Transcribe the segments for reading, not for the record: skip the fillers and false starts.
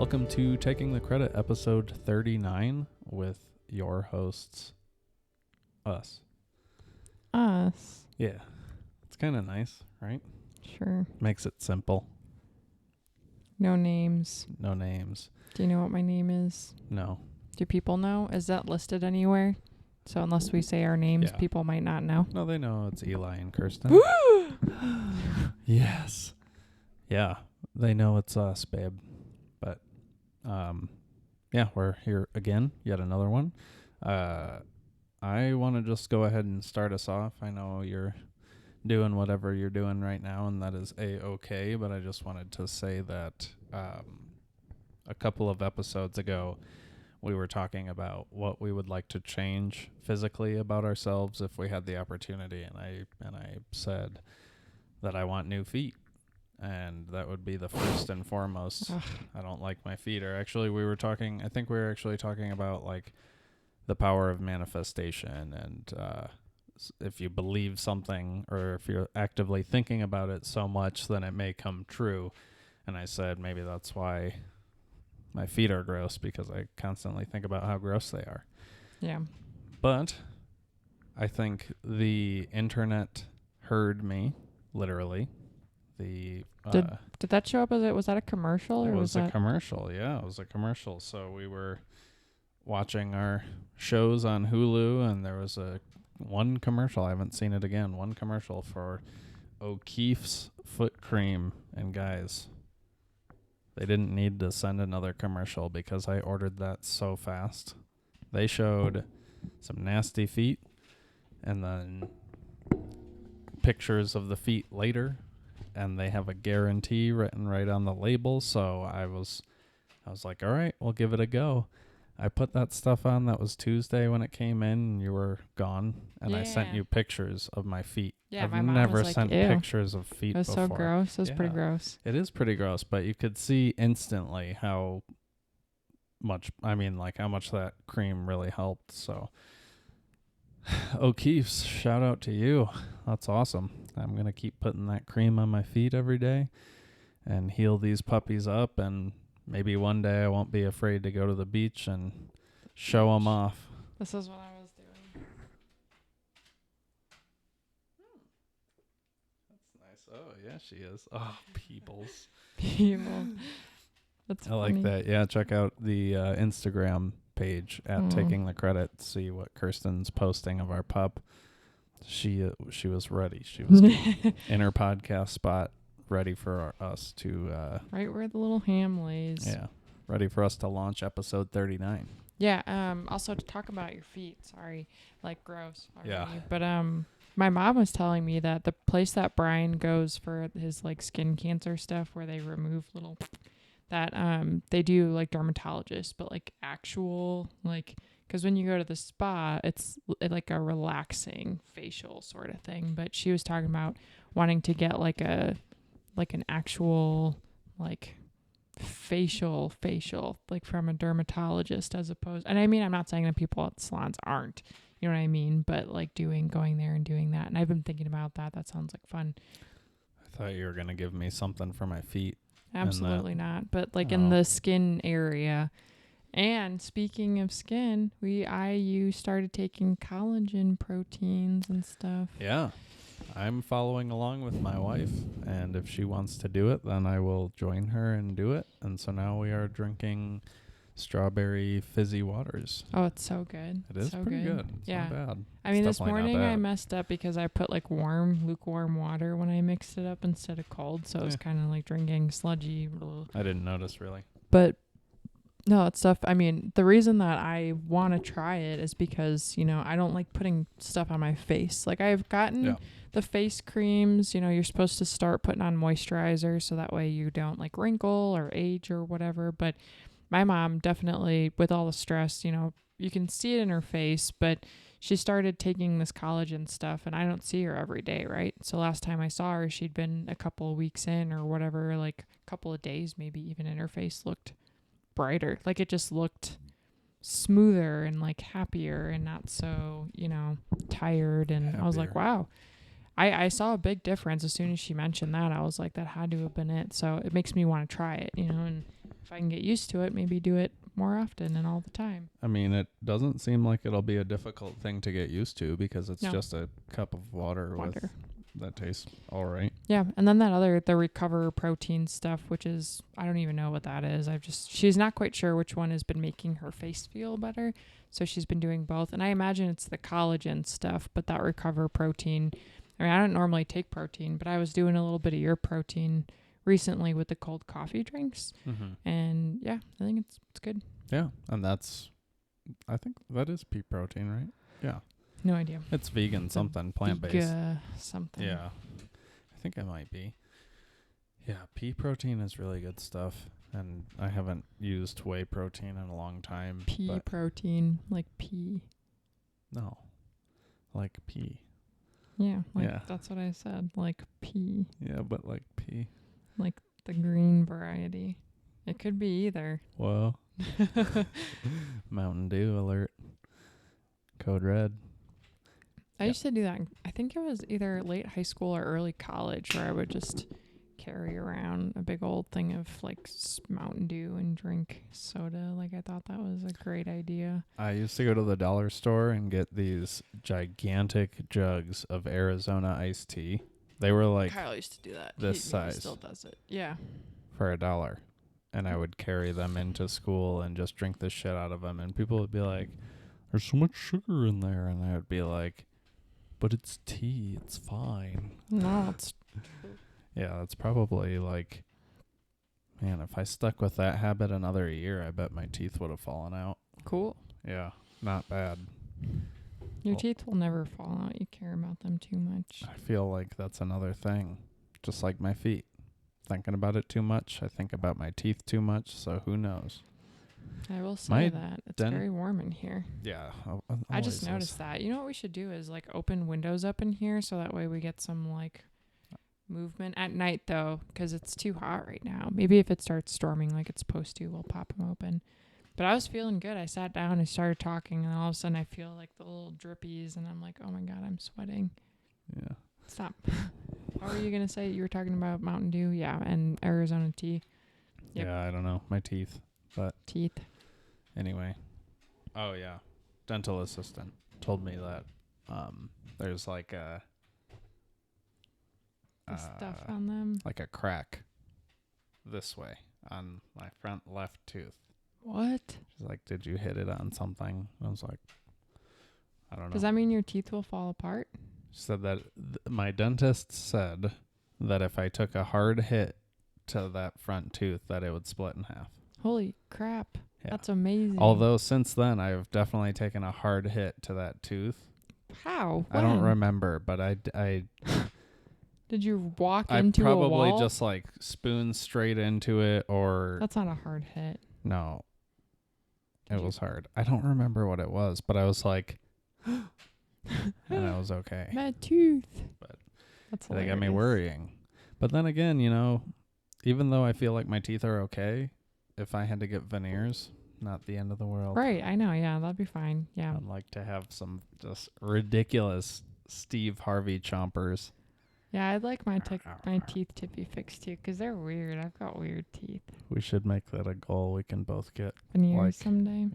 Welcome to Taking the Credit, episode 39, with your hosts, us. Us. Yeah. It's kind of nice, right? Sure. Makes it simple. No names. No names. Do you know what my name is? No. Do people know? Is that listed anywhere? So unless we say our names, Yeah. people might not know. No, they know it's Eli and Kirsten. Woo! Yes. Yeah. They know it's us, babe. But, yeah, we're here again. Yet another one. I want to just go ahead and start us off. I know you're doing whatever you're doing right now, and that is A-okay, but I just wanted to say that a couple of episodes ago, we were talking about what we would like to change physically about ourselves if we had the opportunity, and I said that I want new feet, and that would be the first and foremost. I don't like my feet. Or actually, I think we were actually talking about like the power of manifestation, and if you believe something or if you're actively thinking about it so much, then it may come true. And I said maybe that's why my feet are gross, because I constantly think about how gross they are. Yeah. But I think the internet heard me, literally. Did that show up was that a commercial? Or was a commercial, yeah. It was a commercial. So we were watching our shows on Hulu, and there was one commercial. I haven't seen it again. One commercial for O'Keeffe's foot cream. And guys, they didn't need to send another commercial because I ordered that so fast. They showed some nasty feet and then pictures of the feet later, and they have a guarantee written right on the label. So I was like, all right, we'll give it a go. I put that stuff on. That was Tuesday when it came in, and you were gone. And I sent you pictures of my feet. Yeah, I've my mom never was like, sent ew. pictures of feet before. It was so gross. It was pretty gross. It is pretty gross, but you could see instantly how much that cream really helped. So O'Keeffe's, shout out to you. That's awesome. I'm going to keep putting that cream on my feet every day and heal these puppies up, and maybe one day I won't be afraid to go to the beach and show them off. This is what I was doing. That's nice. Oh, yeah, she is. Oh, peoples. People. That's I funny. like that. Yeah, check out the Instagram page at Taking the Credit. See what Kirsten's posting of our pup. She was ready. She was in her podcast spot, ready for us to... right where the little ham lays. Yeah, ready for us to launch episode 39. Yeah, also to talk about your feet. Sorry, like gross already. Yeah. But my mom was telling me that the place that Brian goes for his like skin cancer stuff, where they remove little... that they do like dermatologists, but like actual, like, because when you go to the spa, it's like a relaxing facial sort of thing. But she was talking about wanting to get like an actual like facial like from a dermatologist, as opposed, and I mean, I'm not saying that people at salons aren't, you know what I mean, but like going there and doing that. And I've been thinking about that sounds like fun. I thought you were gonna give me something for my feet. Absolutely not, but like in the skin area. And speaking of skin, you started taking collagen proteins and stuff. Yeah, I'm following along with my wife, and if she wants to do it, then I will join her and do it. And so now we are drinking strawberry fizzy waters. Oh, it's so good. It is so pretty good. It's not bad. I mean, this morning I messed up because I put like lukewarm water when I mixed it up instead of cold. So it was kind of like drinking sludgy. I didn't notice really. But no, it's stuff. I mean, the reason that I want to try it is because, I don't like putting stuff on my face. Like I've gotten the face creams, you're supposed to start putting on moisturizer so that way you don't like wrinkle or age or whatever. But my mom definitely, with all the stress, you can see it in her face, but she started taking this collagen stuff, and I don't see her every day, right? So last time I saw her, she'd been a couple of weeks in or whatever, like a couple of days maybe even, and her face looked brighter. Like it just looked smoother and like happier and not so, tired. And happier. I was like, wow. I saw a big difference as soon as she mentioned that. I was like, that had to have been it. So it makes me want to try it, and if I can get used to it, maybe do it more often and all the time. I mean, it doesn't seem like it'll be a difficult thing to get used to because it's No. just a cup of water with that tastes all right. Yeah, and then the Recover protein stuff, which is, I don't even know what that is. She's not quite sure which one has been making her face feel better, so she's been doing both. And I imagine it's the collagen stuff, but that Recover protein, I mean, I don't normally take protein, but I was doing a little bit of your protein recently with the cold coffee drinks, and yeah, I think it's good. Yeah, and I think that is pea protein, right? Yeah. No idea. It's vegan something, plant-based. Something. Yeah. I think it might be. Yeah, pea protein is really good stuff. And I haven't used whey protein in a long time. Pea protein, like pea. No. Like pea. Yeah, that's what I said. Like pea. Yeah, but like pea. Like the green variety. It could be either. Whoa. Mountain Dew alert. Code red. I used to do that. I think it was either late high school or early college where I would just carry around a big old thing of like Mountain Dew and drink soda. Like I thought that was a great idea. I used to go to the dollar store and get these gigantic jugs of Arizona iced tea. They were like Kyle used to do that. This size. He still does it. Yeah. For $1. And I would carry them into school and just drink the shit out of them. And people would be like, there's so much sugar in there. And I would be like, but it's tea. It's fine. No, it's... Yeah, that's probably like... Man, if I stuck with that habit another year, I bet my teeth would have fallen out. Cool. Yeah, not bad. Your teeth will never fall out. You care about them too much. I feel like that's another thing. Just like my feet. Thinking about it too much. I think about my teeth too much, so who knows? I will say that. It's very warm in here. Yeah. I just noticed that. You know what we should do is like open windows up in here so that way we get some like movement at night though, because it's too hot right now. Maybe if it starts storming like it's supposed to, we'll pop them open. But I was feeling good. I sat down and started talking, and all of a sudden I feel like the little drippies, and I'm like, oh my God, I'm sweating. Yeah. Stop. What were you going to say? You were talking about Mountain Dew? Yeah, and Arizona tea. Yep. Yeah, I don't know. My teeth. But teeth. Anyway. Oh, yeah. Dental assistant told me that there's like a... stuff on them? Like a crack this way on my front left tooth. What? She's like, did you hit it on something? I was like, I don't know. Does that mean your teeth will fall apart? She said that my dentist said that if I took a hard hit to that front tooth, that it would split in half. Holy crap. Yeah. That's amazing. Although since then, I've definitely taken a hard hit to that tooth. How? When? I don't remember, but I Did you walk into a wall? I probably just like spoon straight into it, or... That's not a hard hit. No. It was hard. I don't remember what it was, but I was like... and I was okay. My tooth. But that's they got me worrying. But then again, you know, even though I feel like my teeth are okay, if I had to get veneers, not the end of the world. Right, I know. Yeah, that'd be fine. Yeah. I'd like to have some just ridiculous Steve Harvey chompers. Yeah, I'd like my teeth to be fixed too, because they're weird. I've got weird teeth. We should make that a goal. We can both get veneers someday.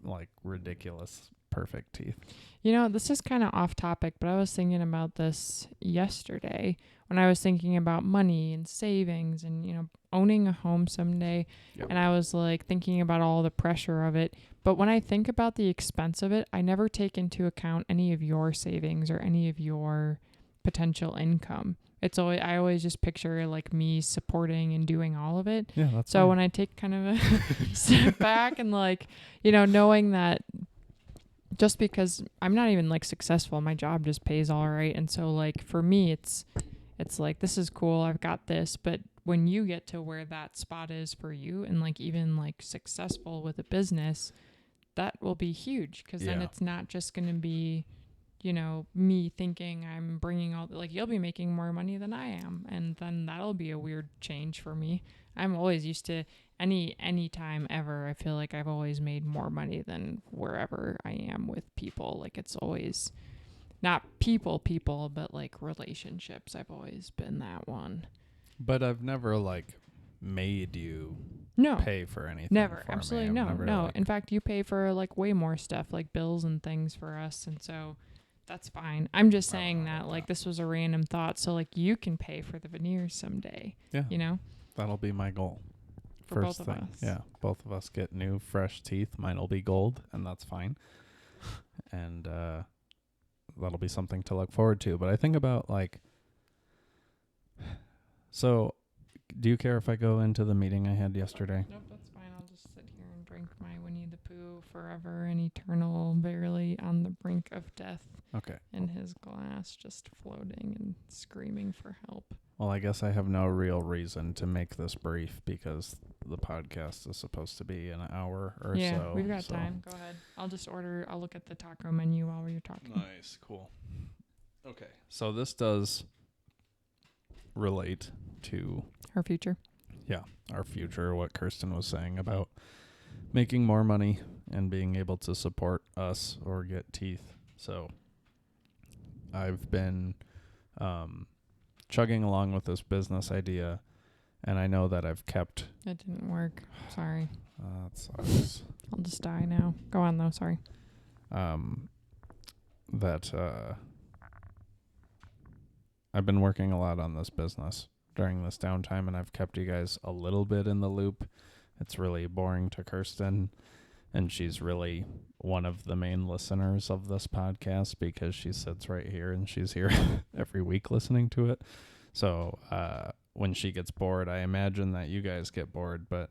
Like ridiculous, perfect teeth. You know, this is kind of off topic, but I was thinking about this yesterday when I was thinking about money and savings and, you know, owning a home someday. Yep. And I was like thinking about all the pressure of it. But when I think about the expense of it, I never take into account any of your savings or any of your potential income. It's always, I always just picture like me supporting and doing all of it. Yeah, that's so fine. When I take kind of a step back and like, you know, knowing that just because I'm not even like successful, my job just pays all right. And so like for me, it's like, this is cool. I've got this. But when you get to where that spot is for you and like even like successful with a business, that will be huge. Cause then it's not just going to be, you know, me thinking I'm bringing all like you'll be making more money than I am. And then that'll be a weird change for me. I'm always used to any time ever. I feel like I've always made more money than wherever I am with people. Like it's always not people, but like relationships. I've always been that one. But I've never like made you No. pay for anything. Never. For Absolutely me. no. Like, In fact, you pay for like way more stuff, like bills and things for us, and so that's fine. I'm just saying that like this was a random thought, so like you can pay for the veneers someday. Yeah. You know? That'll be my goal. For First both of thing. us. Yeah. Both of us get new, fresh teeth. Mine will be gold, and that's fine. And that'll be something to look forward to. But I think about like, so do you care if I go into the meeting I had yesterday? Nope, that's fine. I'll just sit here and drink my Winnie the Pooh forever and eternal, barely on the brink of death. Okay. In his glass, just floating and screaming for help. Well, I guess I have no real reason to make this brief because the podcast is supposed to be an hour or so. Yeah, we've got time. Go ahead. I'll look at the taco menu while you're talking. Nice. Cool. Okay. So this does relate to Our future. Yeah, our future, what Kirsten was saying about making more money and being able to support us or get teeth. So I've been chugging along with this business idea, and I know that I've kept... It didn't work. Sorry. That sucks. I'll just die now. Go on, though. Sorry. I've been working a lot on this business during this downtime, and I've kept you guys a little bit in the loop. It's really boring to Kirsten, and she's really one of the main listeners of this podcast because she sits right here and she's here every week listening to it. So when she gets bored, I imagine that you guys get bored, but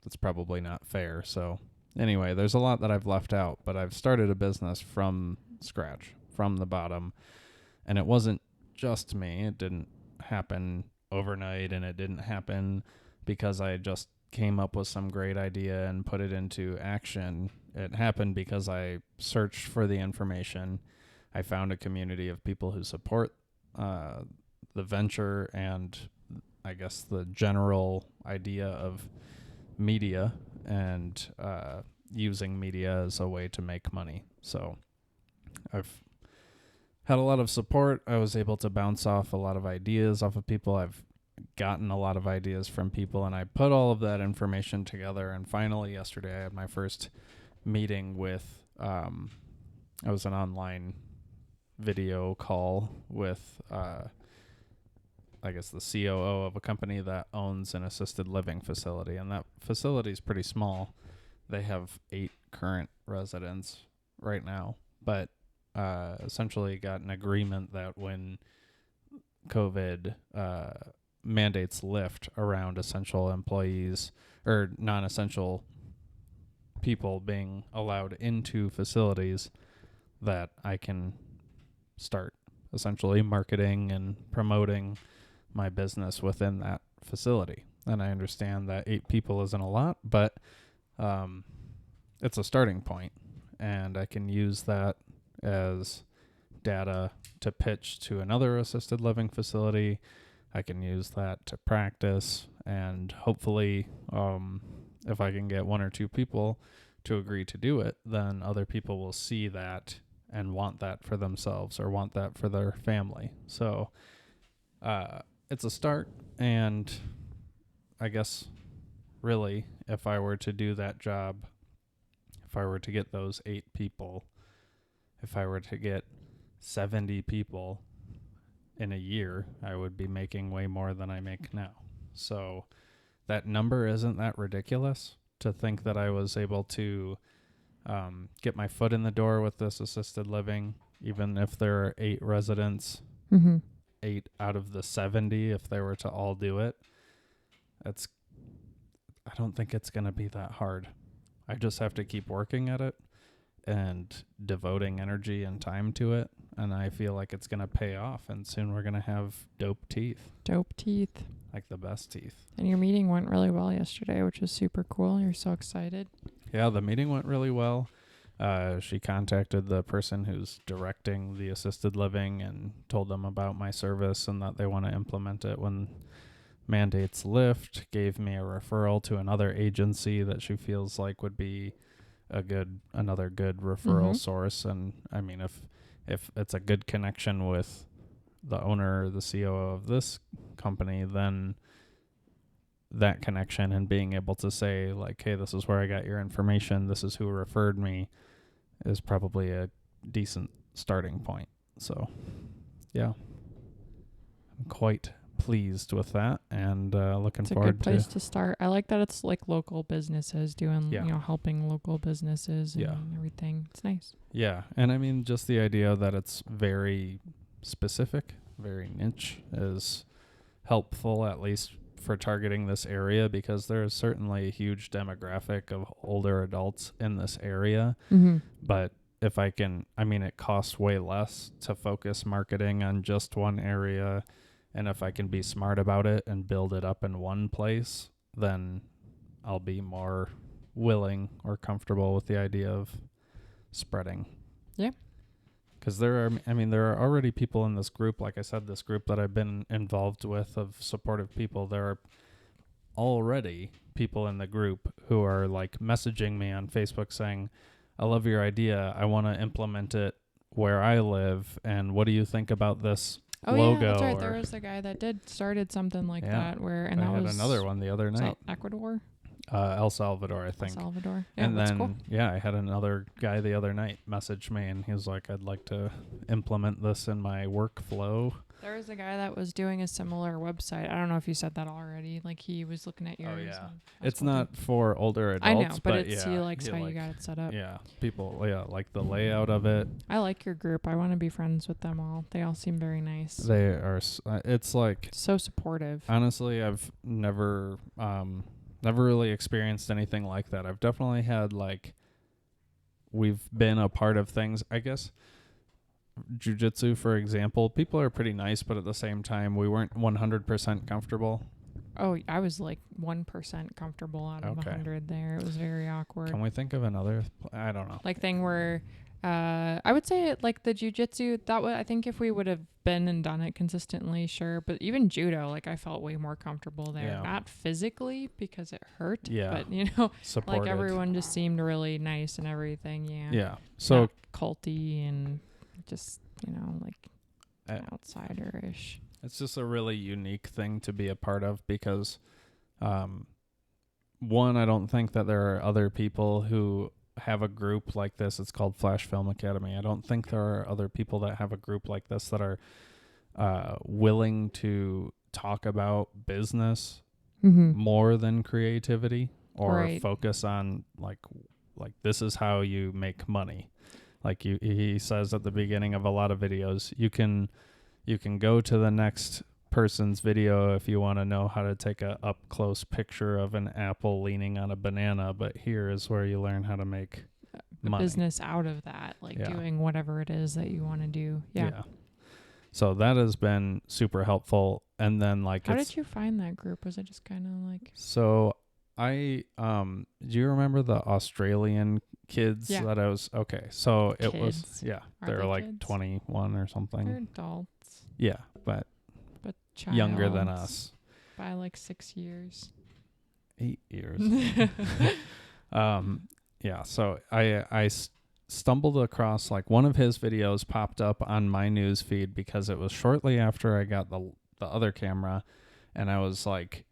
that's probably not fair. So anyway, there's a lot that I've left out, but I've started a business from scratch, from the bottom, and it wasn't just me. It didn't happen overnight, and it didn't happen because I just came up with some great idea and put it into action. It happened because I searched for the information. I found a community of people who support the venture and I guess the general idea of media and using media as a way to make money. So I've had a lot of support. I was able to bounce off a lot of ideas off of people. I've gotten a lot of ideas from people, and I put all of that information together. And finally, yesterday, I had my first meeting with, it was an online video call with, I guess, the COO of a company that owns an assisted living facility. And that facility is pretty small. They have 8 current residents right now, but essentially got an agreement that when COVID mandates lift around essential employees or non-essential people being allowed into facilities, that I can start essentially marketing and promoting my business within that facility. And I understand that 8 people isn't a lot, but it's a starting point, and I can use that as data to pitch to another assisted living facility. I can use that to practice, and hopefully if I can get 1 or 2 people to agree to do it, then other people will see that and want that for themselves or want that for their family. So it's a start, and I guess really if I were to do that job, if I were to get those 8 people, if I were to get 70 people in a year, I would be making way more than I make now. So that number isn't that ridiculous to think that I was able to get my foot in the door with this assisted living, even if there are 8 residents, 8 out of the 70, if they were to all do it. I don't think it's going to be that hard. I just have to keep working at it and devoting energy and time to it, and I feel like it's going to pay off, and soon we're going to have dope teeth. Dope teeth. Like the best teeth. And your meeting went really well yesterday, which was super cool. You're so excited. Yeah, the meeting went really well. She contacted the person who's directing the assisted living and told them about my service and that they want to implement it when mandates lift, gave me a referral to another agency that she feels like would be another good referral source. And I mean, if it's a good connection with the owner, the COO of this company, then that connection and being able to say like, hey, this is where I got your information, this is who referred me, is probably a decent starting point. So yeah, I'm quite pleased with that, and looking It's a forward good place to start. I like that it's like local businesses doing, helping local businesses and everything. It's nice. Yeah, and I mean, just the idea that it's very specific, very niche is helpful, at least for targeting this area, because there is certainly a huge demographic of older adults in this area. Mm-hmm. But if I can, I mean, it costs way less to focus marketing on just one area. And if I can be smart about it and build it up in one place, then I'll be more willing or comfortable with the idea of spreading. Yeah. Because there are already people in this group, like I said, this group that I've been involved with of supportive people. There are already people in the group who are like messaging me on Facebook saying, I love your idea. I want to implement it where I live. And what do you think about this logo? Yeah, that's right. There was a guy that started something like that I had another one the other night. Ecuador? El Salvador, I think. El Salvador. Yeah, and that's then, cool. I had another guy the other night message me, and he was like, I'd like to implement this in my workflow. There was a guy that was doing a similar website. I don't know if you said that already. Like, he was looking at yours. Oh, yeah. It's not for older adults. I know, but he likes how you got it set up. Yeah, people, like the layout of it. I like your group. I want to be friends with them all. They all seem very nice. They are, it's like... so supportive. Honestly, I've never really experienced anything like that. I've definitely had, like, we've been a part of things, I guess. Jiu-jitsu, for example, people are pretty nice, but at the same time, we weren't 100% comfortable. Oh, I was like 1% comfortable out of 100 there. It was very awkward. Can we think of another? I don't know. Like thing where, I would say like the jiu-jitsu, I think if we would have been and done it consistently, sure. But even judo, like I felt way more comfortable there. Yeah. Not physically because it hurt, but supported. Like everyone just seemed really nice and everything. Yeah. Yeah. So not culty and just, like outsider-ish. It's just a really unique thing to be a part of because, one, I don't think that there are other people who have a group like this. It's called Flash Film Academy. I don't think there are other people that have a group like this that are willing to talk about business more than creativity or focus on like this is how you make money. Like he says at the beginning of a lot of videos, you can go to the next person's video if you want to know how to take a up close picture of an apple leaning on a banana, but here is where you learn how to make money. Business out of that, doing whatever it is that you want to do. Yeah. So that has been super helpful. And then how did you find that group? Was it just kind of like... So I do you remember the Australian kids that I was so kids. It was they're like kids? 21 or something. They're adults. Yeah, but younger than us by like 6 years. 8 years. So I stumbled across one of his videos popped up on my news feed because it was shortly after I got the other camera, and I was like,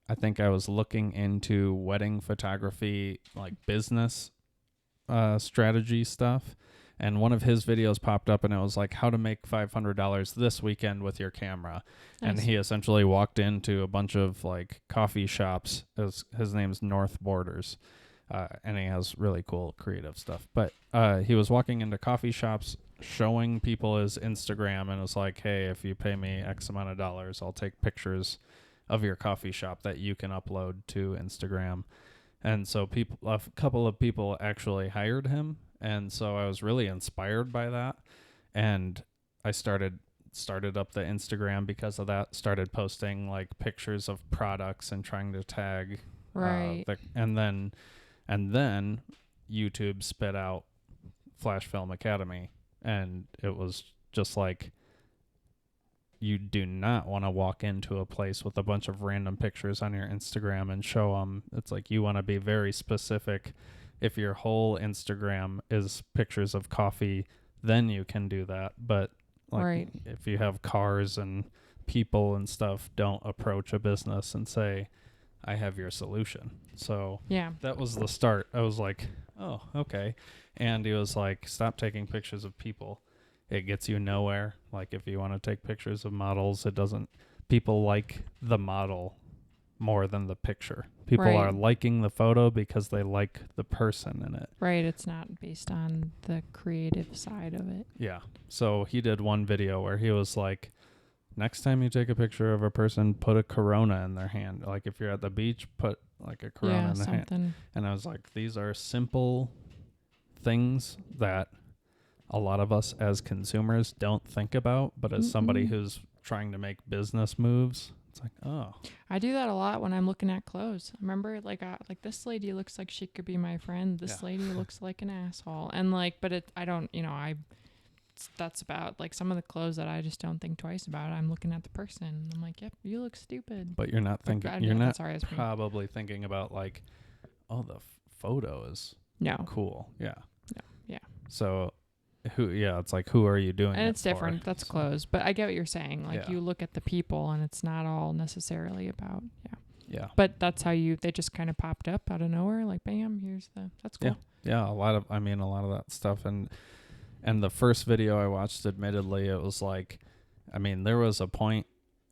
I think I was looking into wedding photography, business strategy stuff. And one of his videos popped up and it was like how to make $500 this weekend with your camera. Nice. And he essentially walked into a bunch of coffee shops. His name's North Borders. And he has really cool creative stuff. But he was walking into coffee shops showing people his Instagram and was like, hey, if you pay me X amount of dollars, I'll take pictures of your coffee shop that you can upload to Instagram. And so a couple of people actually hired him. And so I was really inspired by that. And I started up the Instagram because of that, started posting pictures of products and trying to tag. Right. And then YouTube spit out Flash Film Academy. And it was just you do not want to walk into a place with a bunch of random pictures on your Instagram and show them. It's you want to be very specific. If your whole Instagram is pictures of coffee, then you can do that. But if you have cars and people and stuff, don't approach a business and say, I have your solution. So Yeah. that was the start. I was like, oh, okay. And he was like, stop taking pictures of people. It gets you nowhere. Like if you want to take pictures of models, it doesn't, people like the model more than the picture. People Right. are liking the photo because they like the person in it. Right. It's not based on the creative side of it. Yeah. So he did one video where he was like, next time you take a picture of a person, put a Corona in their hand. Like if you're at the beach, put like a Corona in their hand. And I was like, these are simple things that a lot of us as consumers don't think about, but as somebody who's trying to make business moves, it's like, oh. I do that a lot when I'm looking at clothes. Remember, like this lady looks like she could be my friend. This lady looks like an asshole. And like, but I don't, that's about like some of the clothes that I just don't think twice about. I'm looking at the person. I'm like, yep, you look stupid. But you're not thinking, you're not probably thinking about like, oh, the photo is cool. Yeah. No. Yeah. So it's like, who are you doing and it it's different for? That's clothes, but I get what you're saying. Like you look at the people and it's not all necessarily about but that's how they just kind of popped up out of nowhere, like bam, that's cool. A lot of that stuff. And the first video I watched, admittedly, it was like, there was a point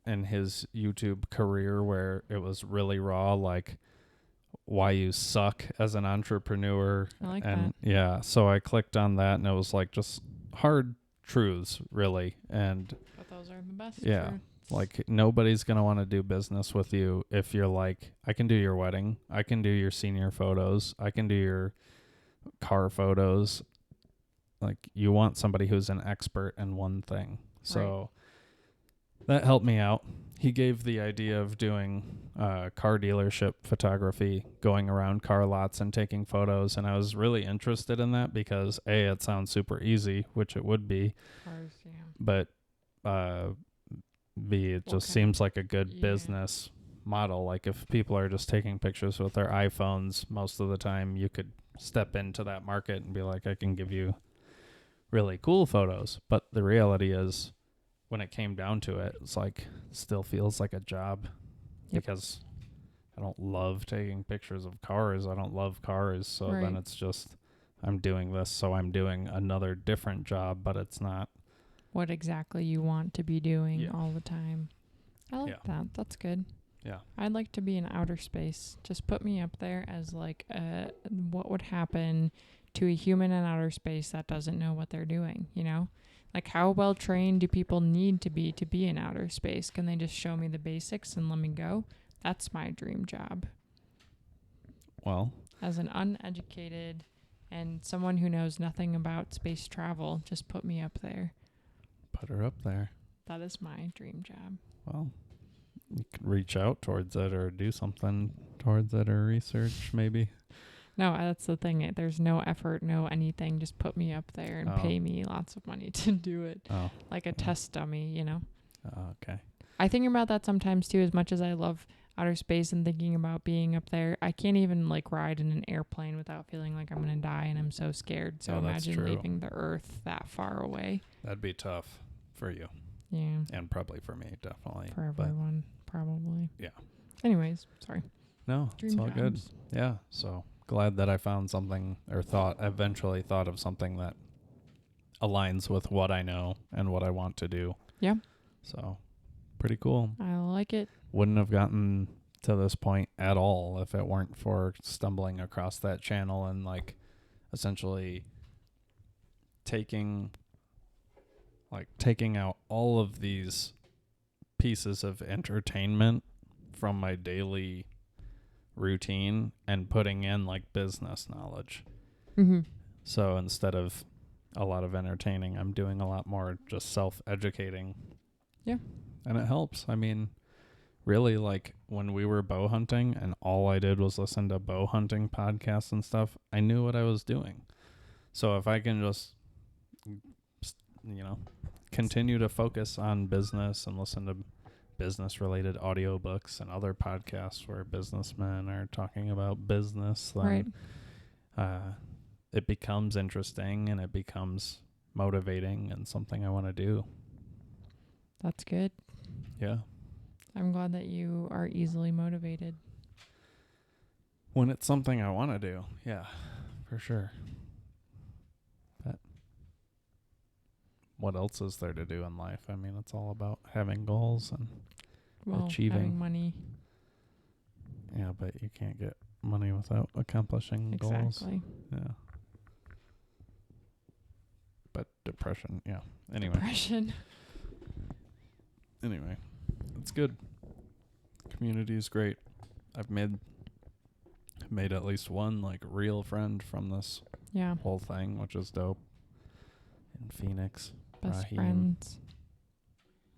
in his YouTube career where it was really raw, like why you suck as an entrepreneur. I like that. Yeah, so I clicked on that and it was like just hard truths, really. And but those are the best. Yeah. Like nobody's going to want to do business with you if you're like, I can do your wedding, I can do your senior photos, I can do your car photos. Like you want somebody who's an expert in one thing. So that helped me out. He gave the idea of doing car dealership photography, going around car lots and taking photos. And I was really interested in that because A, it sounds super easy, which it would be. Cars, yeah. But B, it just seems like a good business model. Like if people are just taking pictures with their iPhones most of the time, you could step into that market and be like, I can give you really cool photos. But the reality is, when it came down to it, it's like still feels like a job because I don't love taking pictures of cars. I don't love cars. So then it's just, I'm doing this. So I'm doing another different job, but it's not what exactly you want to be doing all the time. I like that. That's good. Yeah. I'd like to be in outer space. Just put me up there as like what would happen to a human in outer space that doesn't know what they're doing, Like how well trained do people need to be in outer space? Can they just show me the basics and let me go? That's my dream job. Well, as an uneducated and someone who knows nothing about space travel, just put me up there. Put her up there. That is my dream job. Well, you could reach out towards it or do something towards it or research maybe. No, that's the thing. There's no effort, no anything. Just put me up there and pay me lots of money to do it. Oh. Like a test dummy, Oh, okay. I think about that sometimes too, as much as I love outer space and thinking about being up there. I can't even like ride in an airplane without feeling like I'm going to die and I'm so scared. So imagine leaving the earth that far away. That'd be tough for you. Yeah. And probably for me, definitely. For everyone, probably. Yeah. Anyways, sorry. No, it's all good. Yeah. So glad that I found something or eventually thought of something that aligns with what I know and what I want to do. Yeah. So pretty cool. I like it. Wouldn't have gotten to this point at all if it weren't for stumbling across that channel and like essentially taking out all of these pieces of entertainment from my daily routine and putting in like business knowledge. Mm-hmm. So instead of a lot of entertaining, I'm doing a lot more just self-educating. Yeah. And it helps. Really, like when we were bow hunting and all I did was listen to bow hunting podcasts and stuff, I knew what I was doing. So if I can just, continue to focus on business and listen to business-related audiobooks and other podcasts where businessmen are talking about business, then it becomes interesting and it becomes motivating and something I want to do. That's good. Yeah. I'm glad that you are easily motivated. when it's something I want to do. Yeah, for sure. But what else is there to do in life? I mean, it's all about having goals and achieving. Having money. Yeah, but you can't get money without accomplishing goals. Exactly. Yeah. But depression, yeah. Anyway. Depression. Anyway, it's good. Community is great. I've made at least one like real friend from this whole thing, which is dope. In Phoenix. Best friends.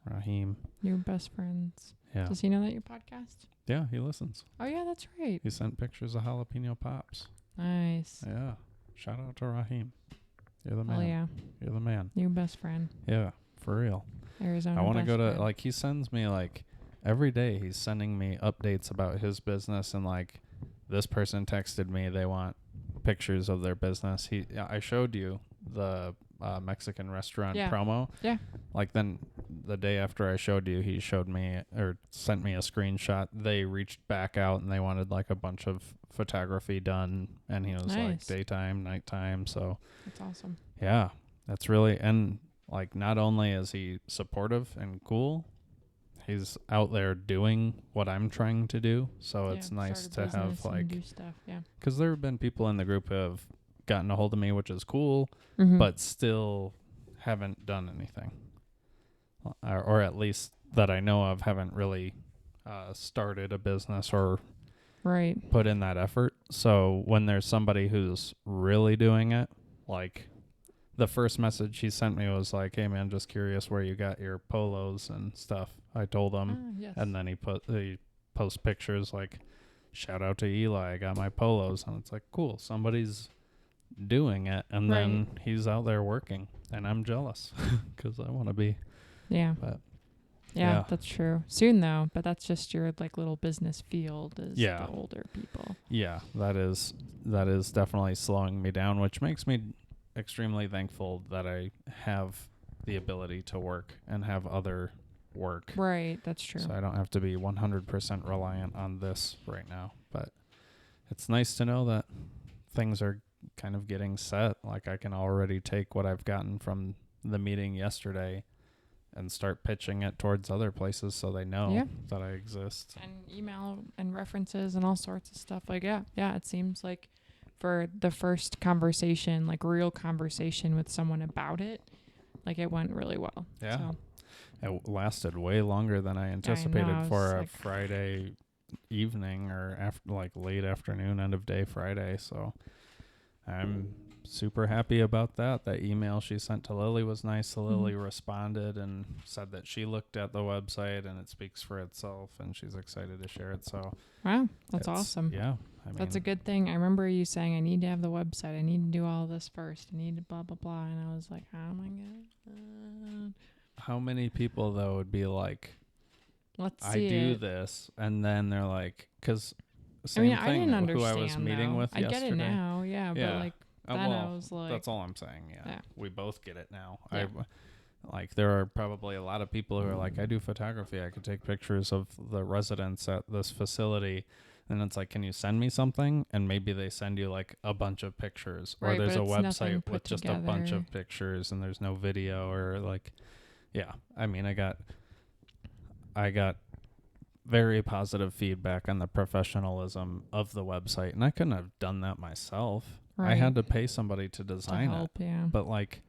Raheem. Your best friends. Yeah. Does he know that you podcast? Yeah, he listens. Oh yeah, that's right. He sent pictures of jalapeno pops. Nice. Yeah. Shout out to Raheem. You're the man. Oh yeah. You're the man. Your best friend. Yeah, for real. Arizona. I want to go to, friend. like, he sends me, like, every day he's sending me updates about his business, and, like, this person texted me they want pictures of their business. I showed you the Mexican restaurant promo. Yeah. Like, then the day after I showed you, he showed me or sent me a screenshot. They reached back out and they wanted, like, a bunch of photography done, and he was like daytime, nighttime. So that's awesome. Yeah, that's really, and like, not only is he supportive and cool, he's out there doing what I'm trying to do. So it's nice to have, like, do stuff. Yeah. Because there have been people in the group who have gotten a hold of me, which is cool, but still haven't done anything, or at least that I know of, haven't really started a business or put in that effort. So when there's somebody who's really doing it, like, the first message he sent me was like, "Hey man, just curious where you got your polos and stuff." I told him, and then he posts pictures like, "Shout out to Eli, I got my polos," and it's like, cool, somebody's doing it, and then he's out there working, and I'm jealous because I want to be. Yeah. But yeah, that's true. Soon though, but that's just your like little business field is the older people. Yeah, that is definitely slowing me down, which makes me extremely thankful that I have the ability to work and have other work. Right, that's true. So I don't have to be 100% reliant on this right now. But it's nice to know that things are kind of getting set. Like, I can already take what I've gotten from the meeting yesterday and start pitching it towards other places so they know that I exist. And email and references and all sorts of stuff. Like, yeah, it seems like for the first conversation, like real conversation with someone about it, like it went really well. Yeah. So. It lasted way longer than I anticipated for a Friday evening or like late afternoon, end of day Friday. So I'm super happy about that. That email she sent to Lily was nice. Lily responded and said that she looked at the website and it speaks for itself and she's excited to share it. So wow, that's awesome. Yeah. I mean, that's a good thing. I remember you saying, I need to have the website. I need to do all this first. I need to blah, blah, blah. And I was like, oh my God. How many people, though, would be like, let's I see do this, and then they're like, because same thing, I didn't understand, who I was meeting with yesterday. I get it now, but like, then I was like. That's all I'm saying, yeah. We both get it now. Yeah. Like, there are probably a lot of people who are like, I do photography. I could take pictures of the residents at this facility. And it's like, can you send me something? And maybe they send you like a bunch of pictures. Or there's a website with just a bunch of pictures and there's no video or like, yeah. I mean, I got very positive feedback on the professionalism of the website. And I couldn't have done that myself. I had to pay somebody to design it. Yeah. But like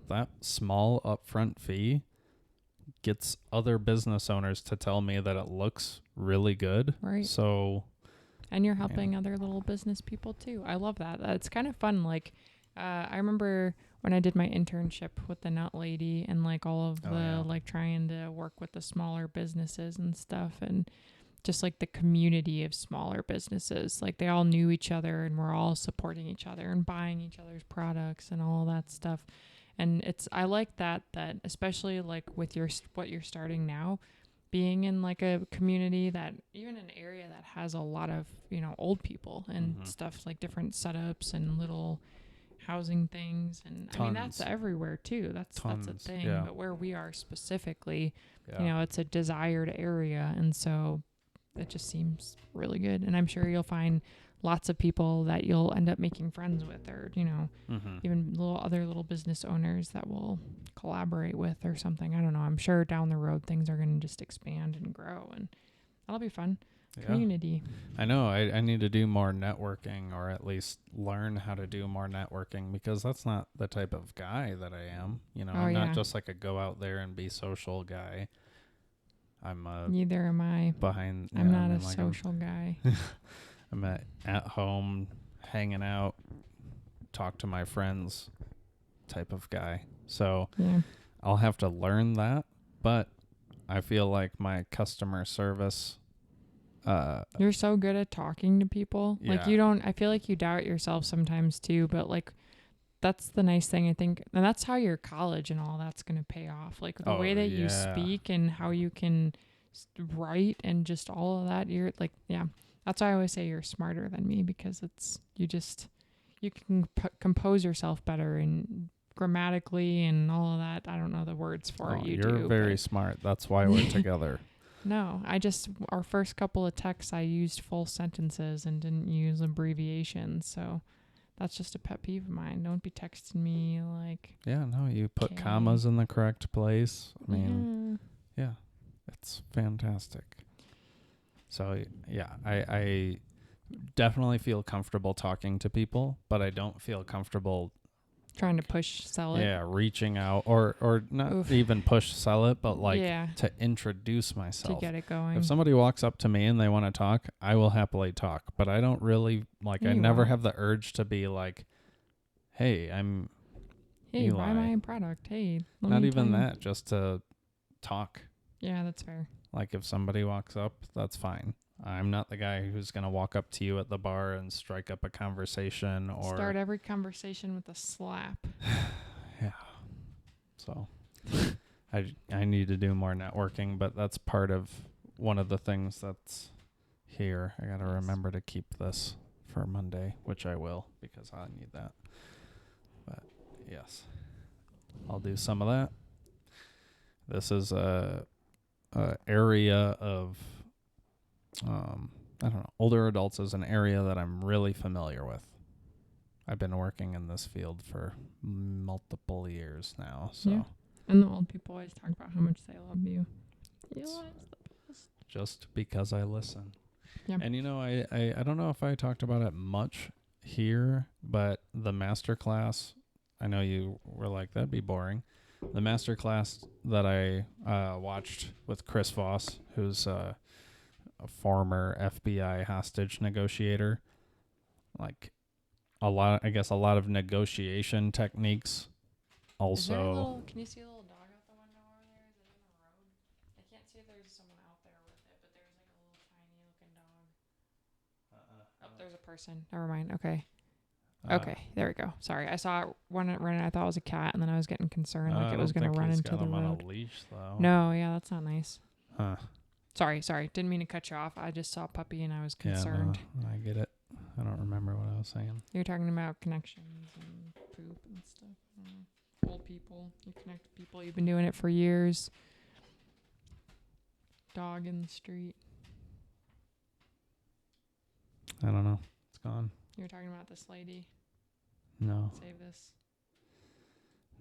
that small upfront fee gets other business owners to tell me that it looks really good. Right. So. And you're helping other little business people too. I love that. It's kind of fun. Like, I remember when I did my internship with the Nut Lady and like all of like trying to work with the smaller businesses and stuff, and just like the community of smaller businesses. Like they all knew each other and we're all supporting each other and buying each other's products and all that stuff. And I like that especially like with what you're starting now, being in like a community that even an area that has a lot of, old people and stuff, like different setups and little housing things. And I mean, that's everywhere too. That's a thing. Yeah. But where we are specifically, it's a desired area. And so it just seems really good. And I'm sure you'll find lots of people that you'll end up making friends with, or, you know, Mm-hmm. even other little business owners that will collaborate with or something. I don't know. I'm sure down the road things are going to just expand and grow, and that'll be fun. Yeah. Community. I know. I need to do more networking, or at least learn how to do more networking, because that's not the type of guy that I am. You know, I'm not just like a go out there and be social guy. I'm Neither am I. behind. I'm not a social guy. I'm at home, hanging out, talk to my friends type of guy. So Yeah. I'll have to learn that, but I feel like my customer service. You're so good at talking to people. Yeah. Like I feel like you doubt yourself sometimes too, but like that's the nice thing, I think. And that's how your college and all that's going to pay off. Like the way that you speak and how you can write and just all of that. You're like, yeah, that's why I always say you're smarter than me, because you can compose yourself better and grammatically and all of that. I don't know the words for it. You're very smart. That's why we're together. No, our first couple of texts, I used full sentences and didn't use abbreviations. So that's just a pet peeve of mine. Don't be texting me like. Yeah, no, you put Okay. commas in the correct place. I mean, yeah, it's fantastic. So, yeah, I definitely feel comfortable talking to people, but I don't feel comfortable trying to sell it. Yeah, reaching out or not even sell it, but like to introduce myself. To get it going. If somebody walks up to me and they want to talk, I will happily talk, but I don't really I never have the urge to be like, hey, Hey, Eli. buy my product. Hey. Not even that, just to talk. Yeah, that's fair. Like if somebody walks up, that's fine. I'm not the guy who's going to walk up to you at the bar and strike up a conversation or start every conversation with a slap. Yeah. So I need to do more networking, but that's part of one of the things that's here. I got to remember to keep this for Monday, which I will, because I need that. But yes, I'll do some of that. This is a area of I don't know. Older adults is an area that I'm really familiar with. I've been working in this field for multiple years now. So, yeah. And the old people always talk about how much they love you. Just because I listen. Yeah. And you know, I don't know if I talked about it much here, but the master class, I know you were like, that'd be boring. The master class that I watched with Chris Voss, who's a former FBI hostage negotiator, like a lot of negotiation techniques. Also, can you see a little dog out the window over there? Is it in the road? I can't see if there's someone out there with it, but there's like a little tiny looking dog. Oh, there's a person. Never mind. Okay. Okay, there we go. Sorry, I saw it running. I thought it was a cat, and then I was getting concerned like it was going to run into the road. on a leash, though. No, yeah, that's not nice. Huh. Sorry. Didn't mean to cut you off. I just saw a puppy, and I was concerned. Yeah, no, I get it. I don't remember what I was saying. You're talking about connections and poop and stuff. Old people. You connect with people. You've been doing it for years. Dog in the street. I don't know. It's gone. You were talking about this lady. No. Save this.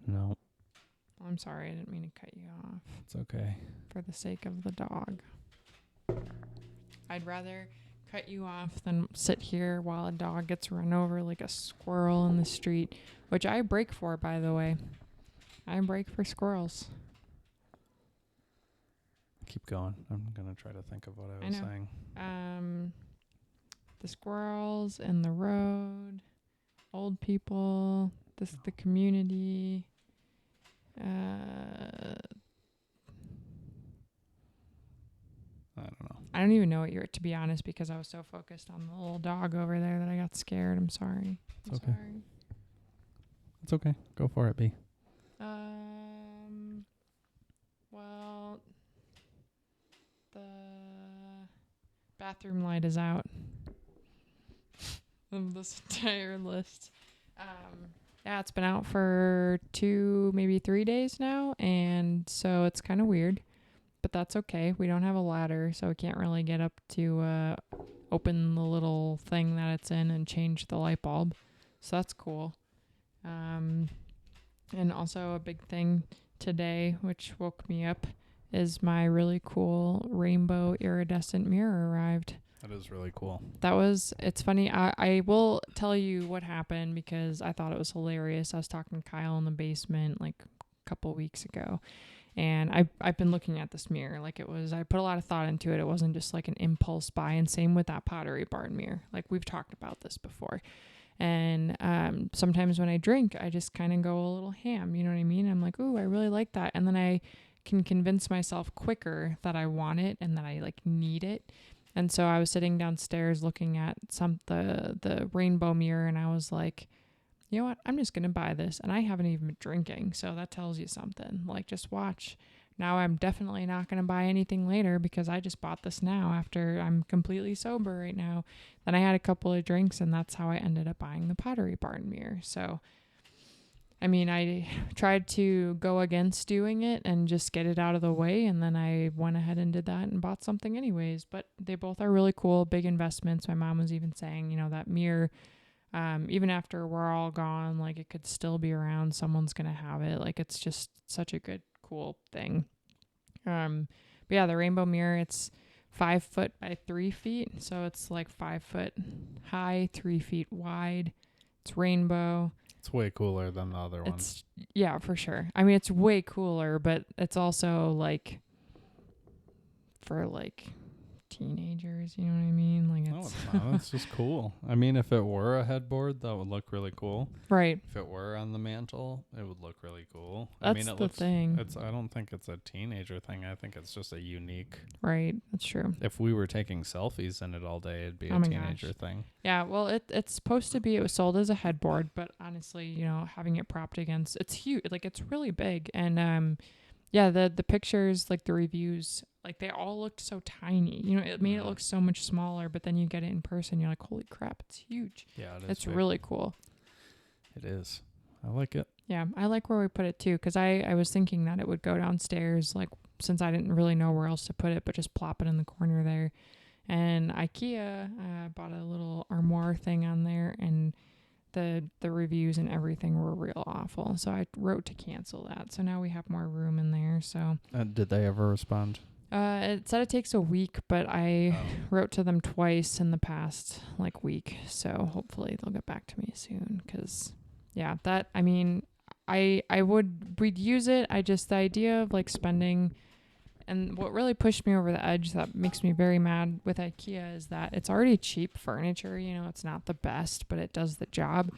No. I'm sorry. I didn't mean to cut you off. It's okay. For the sake of the dog. I'd rather cut you off than sit here while a dog gets run over like a squirrel in the street, which I break for, by the way. I break for squirrels. Keep going. I'm going to try to think of what I was saying. The squirrels in the road, old people, the community. I don't know. I don't even know what to be honest, because I was so focused on the little dog over there that I got scared. I'm sorry. It's okay. It's okay. Go for it, B. Well, the bathroom light is out of this entire list. Yeah, it's been out for 2, maybe 3 days now, and so it's kind of weird, but that's okay. We don't have a ladder, so we can't really get up to open the little thing that it's in and change the light bulb. So that's cool. And also a big thing today, which woke me up, is my really cool rainbow iridescent mirror arrived. That is really cool. It's funny. I will tell you what happened because I thought it was hilarious. I was talking to Kyle in the basement like a couple weeks ago, and I've been looking at this mirror. Like I put a lot of thought into it. It wasn't just like an impulse buy, and same with that Pottery Barn mirror. Like we've talked about this before. And sometimes when I drink, I just kind of go a little ham. You know what I mean? I'm like, ooh, I really like that. And then I can convince myself quicker that I want it and that I like need it. And so I was sitting downstairs looking at the rainbow mirror, and I was like, you know what? I'm just going to buy this. And I haven't even been drinking. So that tells you something. Like, just watch. Now I'm definitely not going to buy anything later because I just bought this now after I'm completely sober right now. Then I had a couple of drinks, and that's how I ended up buying the Pottery Barn mirror. So, I mean, I tried to go against doing it and just get it out of the way. And then I went ahead and did that and bought something anyways. But they both are really cool, big investments. My mom was even saying, that mirror, even after we're all gone, like it could still be around. Someone's going to have it. Like it's just such a good, cool thing. But yeah, the rainbow mirror, it's 5 foot by 3 feet. So it's like 5 foot high, 3 feet wide. It's rainbow. It's way cooler than the other ones. Yeah, for sure. I mean, it's way cooler, but it's also like for like teenagers, you know what I mean? Like No, it's not. It's just cool. I mean, if it were a headboard, that would look really cool. Right. If it were on the mantle, it would look really cool. That's I mean, the thing. I don't think it's a teenager thing. I think it's just a unique. Right. That's true. If we were taking selfies in it all day, it'd be a teenager thing. Yeah. Well, it's supposed to be. It was sold as a headboard, but honestly, having it propped against, it's huge. Like it's really big, and yeah, the pictures, like the reviews, like they all looked so tiny. It made it look so much smaller, but then you get it in person, you're like, holy crap, it's huge. Yeah, it's big. Really cool. It is. I like it. Yeah, I like where we put it too, because I was thinking that it would go downstairs, like since I didn't really know where else to put it, but just plop it in the corner there. And IKEA bought a little armoire thing on there, and the reviews and everything were real awful. So I wrote to cancel that. So now we have more room in there. So did they ever respond? It said it takes a week, but I wrote to them twice in the past week. So hopefully they'll get back to me soon. Cause yeah, we'd use it. The idea of spending, and what really pushed me over the edge that makes me very mad with IKEA is that it's already cheap furniture. It's not the best, but it does the job.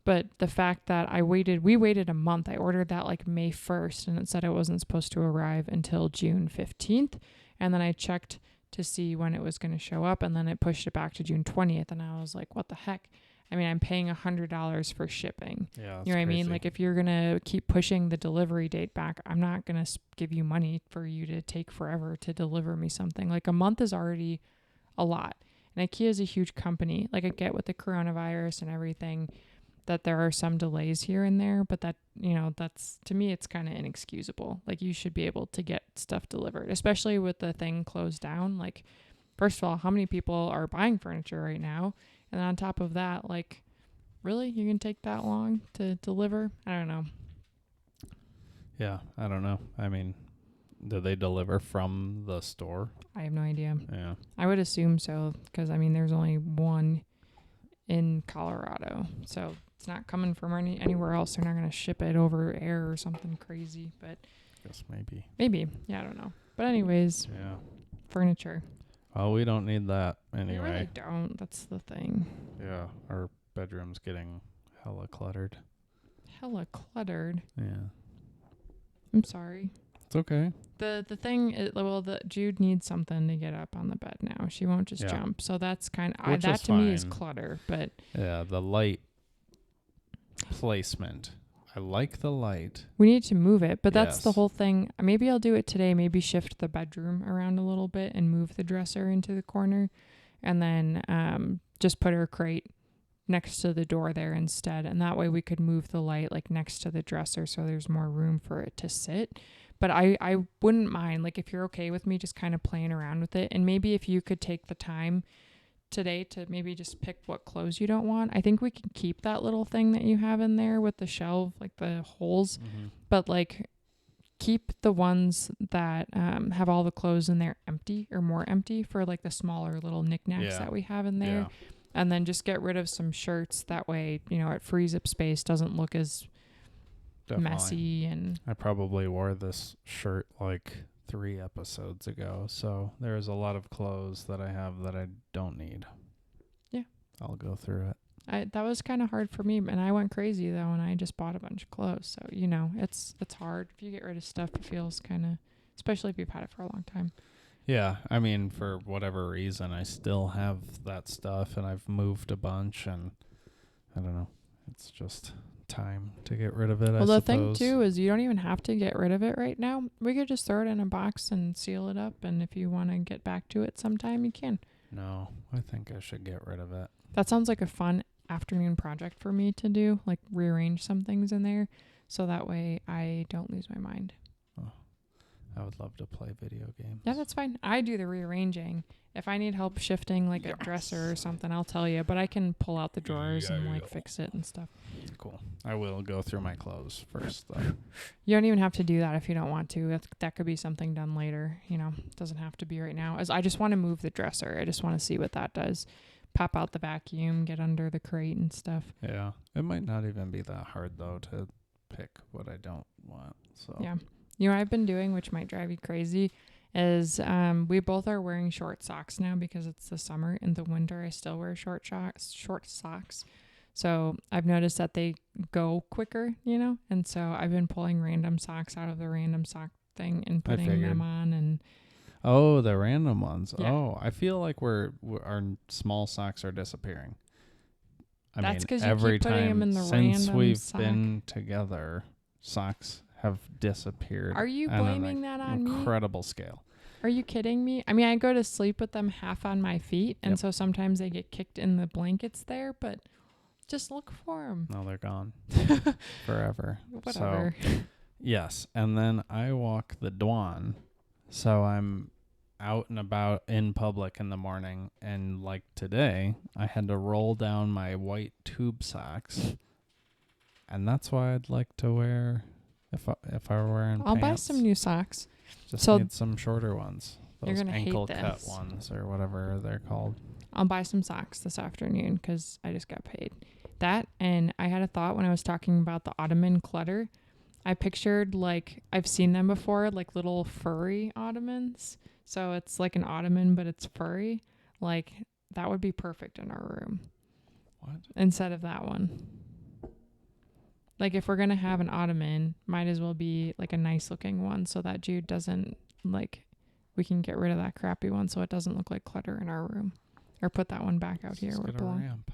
But the fact that we waited a month. I ordered that May 1st, and it said it wasn't supposed to arrive until June 15th. And then I checked to see when it was going to show up, and then it pushed it back to June 20th. And I was like, what the heck? I mean, I'm paying $100 for shipping. Yeah, you know what I mean? If you're going to keep pushing the delivery date back, I'm not going to give you money for you to take forever to deliver me something. A month is already a lot. And IKEA is a huge company. I get with the coronavirus and everything that there are some delays here and there, but that, that's, to me, it's kind of inexcusable. You should be able to get stuff delivered, especially with the thing closed down. First of all, how many people are buying furniture right now? And then on top of that, really, you can take that long to deliver? I don't know. Yeah, I don't know. I mean, do they deliver from the store? I have no idea. Yeah. I would assume so, because, there's only one in Colorado. So it's not coming from anywhere else. They're not going to ship it over air or something crazy, but... I guess maybe. Maybe. Yeah, I don't know. But anyways. Yeah. Furniture. Oh, we don't need that anyway. We really don't. That's the thing. Yeah, our bedroom's getting hella cluttered. Hella cluttered? Yeah. I'm sorry. It's okay. The thing is, Jude needs something to get up on the bed now. She won't just jump. So that's kind of, that to me is clutter, but. Yeah, the light placement. I like the light. We need to move it, but that's the whole thing. Maybe I'll do it today. Maybe shift the bedroom around a little bit and move the dresser into the corner, and then just put her crate next to the door there instead. And that way we could move the light next to the dresser so there's more room for it to sit. But I wouldn't mind, if you're okay with me just kind of playing around with it. And maybe if you could take the time today to maybe just pick what clothes you don't want. I think we can keep that little thing that you have in there with the shelf, like the holes, but like keep the ones that have all the clothes in there empty or more empty for like the smaller little knickknacks that we have in there. And then just get rid of some shirts. That way, you know, it frees up space, doesn't look as messy. And I probably wore this shirt like 3 episodes ago. So there's a lot of clothes that I have that I don't need. Yeah. I'll go through it. That was kind of hard for me, and I went crazy though, and I just bought a bunch of clothes. So, you know, it's hard. If you get rid of stuff, it feels kind of, especially if you've had it for a long time. Yeah, I mean, for whatever reason, I still have that stuff, and I've moved a bunch, and I don't know. It's just time to get rid of it, well, I the suppose. thing, too, is you don't even have to get rid of it right now. We could just throw it in a box and seal it up, and if you want to get back to it sometime, you can. No, I think I should get rid of it. That sounds like a fun afternoon project for me to do, like rearrange some things in there, so that way I don't lose my mind. Oh, I would love to play video games. Yeah, that's fine. I do the rearranging. If I need help shifting like a dresser or something, I'll tell you, but I can pull out the drawers and like fix it and stuff. Cool. I will go through my clothes first, though. You don't even have to do that if you don't want to. That could be something done later. You know, it doesn't have to be right now. As I just want to move the dresser. I just want to see what that does. Pop out the vacuum, get under the crate and stuff. Yeah. It might not even be that hard, though, to pick what I don't want. So yeah. You know what I've been doing, which might drive you crazy, is we both are wearing short socks now because it's the summer. In the winter, I still wear short socks. So I've noticed that they go quicker, you know? And so I've been pulling random socks out of the random sock thing and putting them on. And oh, the random ones. Yeah. Oh, I feel like our small socks are disappearing. That's because you every keep putting them in the since random we've sock. been together, socks have disappeared. Are you blaming that on me? Incredible scale. Are you kidding me? I mean, I go to sleep with them half on my feet, and so sometimes they get kicked in the blankets there, but just look for them. No, they're gone forever. Whatever. So, yes, and then I walk the Dwan, so I'm out and about in public in the morning, and like today, I had to roll down my white tube socks, and that's why I'd like to wear if I were wearing I'll pants. buy some new socks. Just need some shorter ones. Those ankle cut ones or whatever they're called. I'll buy some socks this afternoon because I just got paid. That, and I had a thought when I was talking about the ottoman clutter. I pictured, like, I've seen them before, like little furry ottomans. So it's like an ottoman, but it's furry. Like, that would be perfect in our room. What? Instead of that one. Like, if we're going to have an ottoman, might as well be, like, a nice-looking one so that Jude doesn't, like, we can get rid of that crappy one so it doesn't look like clutter in our room. Or put that one back out here where it belongs. Ramp.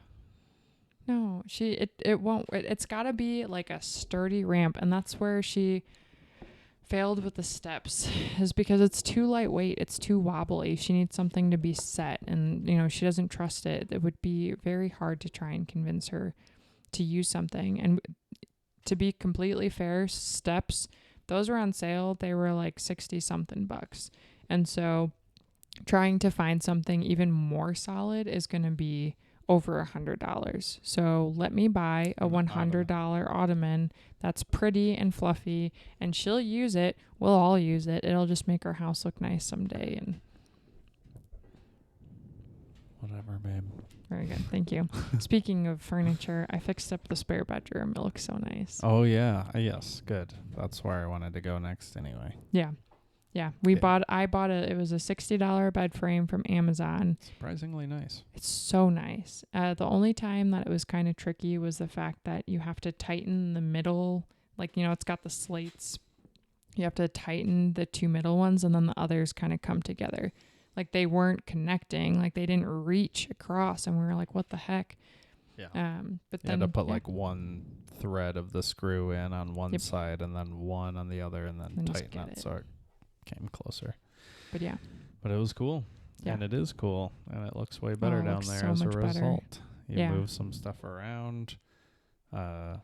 No, it won't. It's got to be, like, a sturdy ramp, and that's where she failed with the steps, is because it's too lightweight. It's too wobbly. She needs something to be set, and, you know, she doesn't trust it. It would be very hard to try and convince her to use something. And to be completely fair, steps, those were on sale. They were like 60 something bucks. And so trying to find something even more solid is going to be over $100. So let me buy a $100 ottoman that's pretty and fluffy, and she'll use it. We'll all use it. It'll just make our house look nice someday. And whatever, babe. very good. Thank you. Speaking of furniture, I fixed up the spare bedroom. It looks so nice. Oh, yeah. Yes. Good. That's where I wanted to go next anyway. Yeah. Yeah. I bought it was a $60 bed frame from Amazon. Surprisingly nice. It's so nice. The only time that it was kind of tricky was the fact that you have to tighten the middle. Like, you know, it's got the slates. You have to tighten the two middle ones, and then the others kind of come together. Like, they weren't connecting, like they didn't reach across, and we were like, what the heck? Yeah. But you then had to put like one thread of the screw in on one side and then one on the other, and then tighten it so it came closer. But yeah. But it was cool. Yeah. And it is cool. And it looks way better down there as a result. You move some stuff around. Yeah,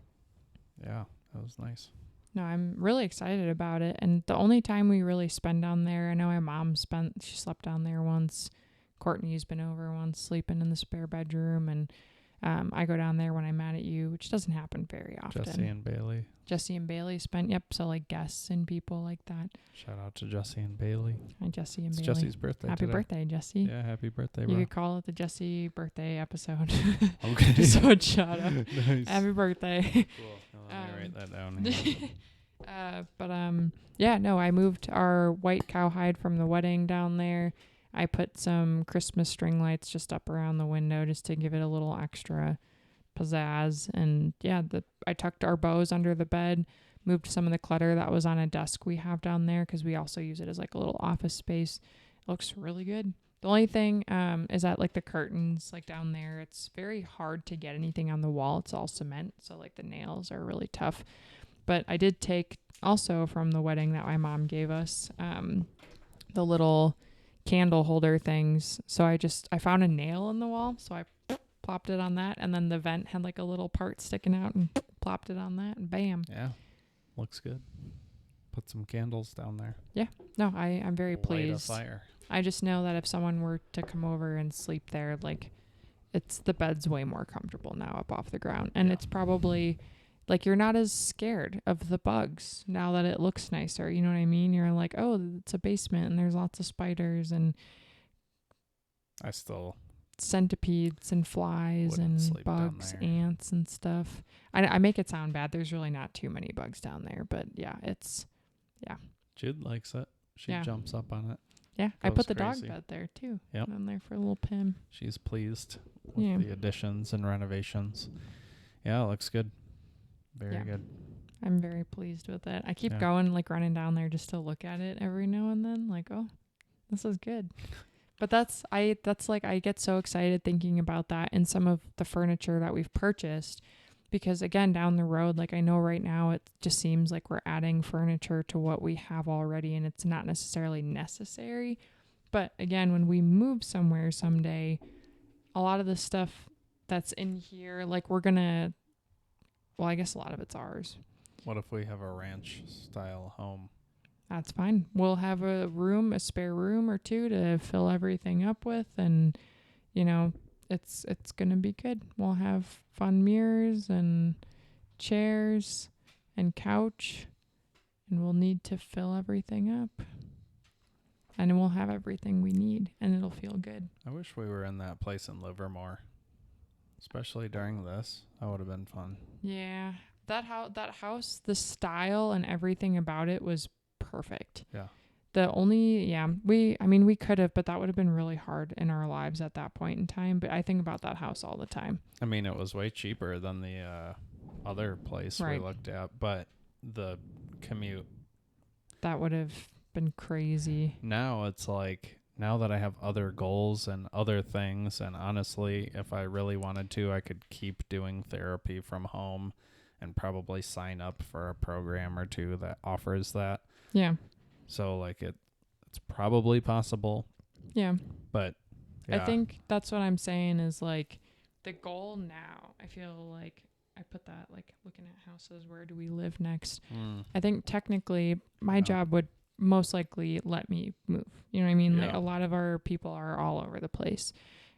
that was nice. No, I'm really excited about it. And the only time we really spend down there, I know my mom she slept down there once Courtney's been over once sleeping in the spare bedroom, and I go down there when I'm mad at you, which doesn't happen very often. Jesse and Bailey spent, so like guests and people like that. Shout out to Jesse and Bailey. Hi, Jesse and it's Bailey. Jesse's birthday Happy today. birthday, Jesse. Yeah, happy birthday, bro. You could call it the Jesse birthday episode. Okay. Just one shout out. Nice. Happy birthday. Cool. Let me write that down here. I moved our white cowhide from the wedding down there. I put some Christmas string lights just up around the window just to give it a little extra pizzazz. And I tucked our bows under the bed, moved some of the clutter that was on a desk we have down there because we also use it as like a little office space. It looks really good. The only thing is that like the curtains like down there, it's very hard to get anything on the wall. It's all cement, so like the nails are really tough. But I did take also from the wedding that my mom gave us the little candle holder things. So I found a nail in the wall, so I plopped it on that, and then the vent had like a little part sticking out and plopped it on that, and bam. Yeah, looks good. Put some candles down there. Yeah, no, I'm very pleased. Light a fire. I just know that if someone were to come over and sleep there, like the bed's way more comfortable now up off the ground, and it's probably like you're not as scared of the bugs now that it looks nicer. You know what I mean? You're like, oh, it's a basement and there's lots of spiders and centipedes and flies and bugs, ants and stuff. I make it sound bad. There's really not too many bugs down there, but Jude likes it. She jumps up on it. Yeah, I put the dog bed there too. Yep. Down there for a little Pim. She's pleased with the additions and renovations. Yeah, it looks good. Very good. I'm very pleased with it. I keep going, like running down there just to look at it every now and then. Like, oh, this is good. But I get so excited thinking about that and some of the furniture that we've purchased, because again, down the road, like I know right now it just seems like we're adding furniture to what we have already, and it's not necessarily necessary. But again, when we move somewhere someday, a lot of the stuff that's in here, like I guess a lot of it's ours. What if we have a ranch style home? That's fine. We'll have a spare room or two to fill everything up with, and it's going to be good. We'll have fun mirrors and chairs and couch, and we'll need to fill everything up. And we'll have everything we need, and it'll feel good. I wish we were in that place in Livermore, especially during this. That would have been fun. Yeah. That house, the style and everything about it was perfect. Yeah. We could have, but that would have been really hard in our lives at that point in time. But I think about that house all the time. I mean, it was way cheaper than the other place we looked at, but the commute. That would have been crazy. Now it's like, now that I have other goals and other things, and honestly, if I really wanted to, I could keep doing therapy from home and probably sign up for a program or two that offers that. Yeah. So like it's probably possible. Yeah. But I think that's what I'm saying is like the goal now. I feel like I put that like looking at houses, where do we live next? I think technically my job would most likely let me move. You know what I mean? Like a lot of our people are all over the place.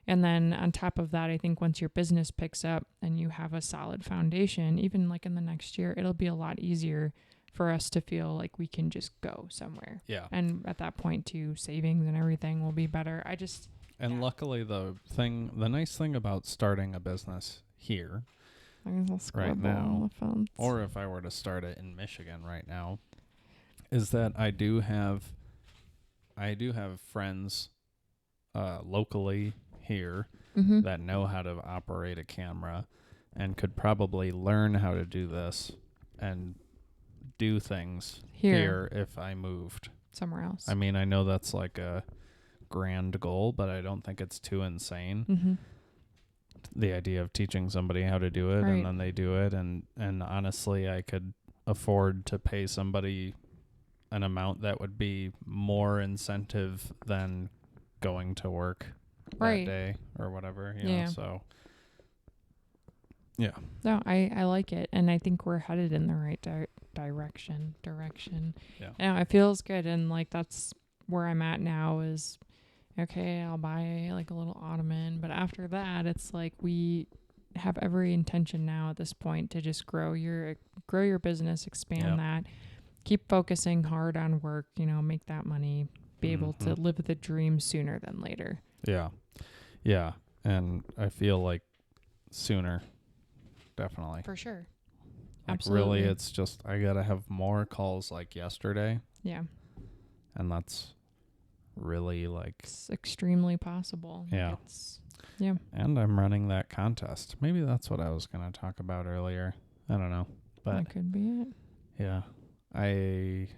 And then on top of that, I think once your business picks up and you have a solid foundation, even like in the next year, it'll be a lot easier for us to feel like we can just go somewhere. Yeah. And at that point too, savings and everything will be better. Luckily the nice thing about starting a business here right now, or if I were to start it in Michigan right now, is that I do have friends locally here that know how to operate a camera and could probably learn how to do this and do things here if I moved somewhere else. I mean, I know that's like a grand goal, but I don't think it's too insane. The idea of teaching somebody how to do it and then they do it, and honestly, I could afford to pay somebody an amount that would be more incentive than going to work that day or whatever, you know, so yeah. No, I like it, and I think we're headed in the right direction. Yeah. It feels good, and like that's where I'm at now is, okay, I'll buy like a little ottoman. But after that, it's like we have every intention now at this point to just grow your business, expand that, keep focusing hard on work, make that money, be able to live the dream sooner than later. Yeah. Yeah. And I feel like sooner, definitely. For sure. Like Absolutely. really, it's just, I got to have more calls like yesterday. Yeah. And that's really like... It's extremely possible. Yeah. Yeah. And I'm running that contest. Maybe that's what I was going to talk about earlier. I don't know. But that could be it. Yeah. I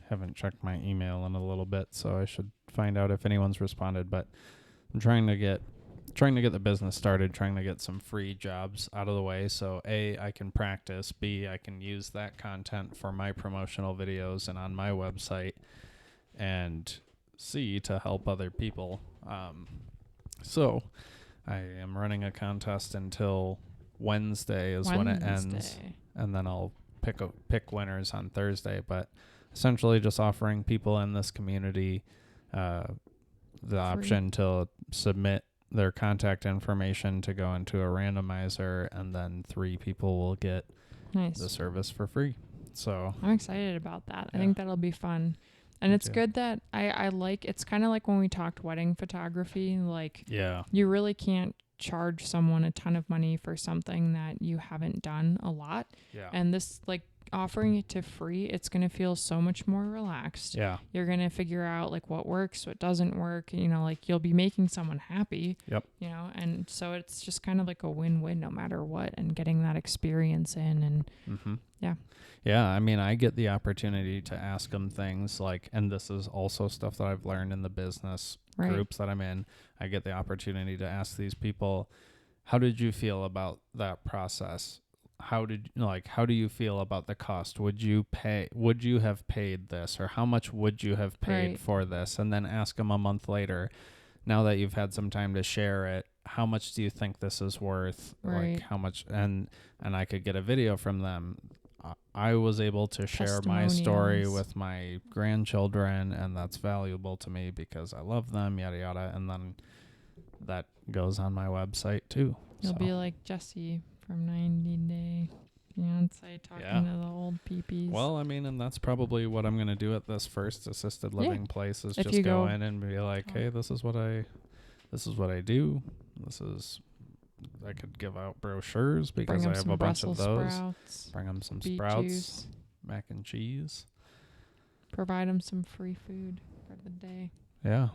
haven't checked my email in a little bit, so I should find out if anyone's responded, but I'm trying to get the business started, trying to get some free jobs out of the way, so A, I can practice, B, I can use that content for my promotional videos and on my website, and C, to help other people. So I am running a contest until Wednesday when it ends, and then I'll pick winners on Thursday, but essentially just offering people in this community the option to submit their contact information to go into a randomizer, and then 3 people will get the service for free. So I'm excited about that. I think that'll be fun. And it's good that I like, it's kind of like when we talked wedding photography, like you really can't charge someone a ton of money for something that you haven't done a lot. Yeah. And this, like, offering it to free, it's going to feel so much more relaxed. Yeah. You're going to figure out like what works, what doesn't work, like you'll be making someone happy. Yep. And so it's just kind of like a win-win no matter what, and getting that experience in and Yeah, I mean, I get the opportunity to ask them things like, and this is also stuff that I've learned in the business groups that I'm in. I get the opportunity to ask these people, how did you feel about that process? How do you feel about the cost? Would you have paid this, or how much would you have paid for this? And then ask them a month later, now that you've had some time to share it, how much do you think this is worth? Like how much, and I could get a video from them. I was able to share my story with my grandchildren, and that's valuable to me because I love them, yada, yada. And then that goes on my website too. You'll be like Jesse from 90 Day Fiance talking to the old peepees. Well, I mean, and that's probably what I'm going to do at this first assisted living place is just go in and be like, hey, this is what I do. I could give out brochures because I have a bunch of those. Bring them some sprouts, juice, mac and cheese. Provide them some free food for the day. Yeah.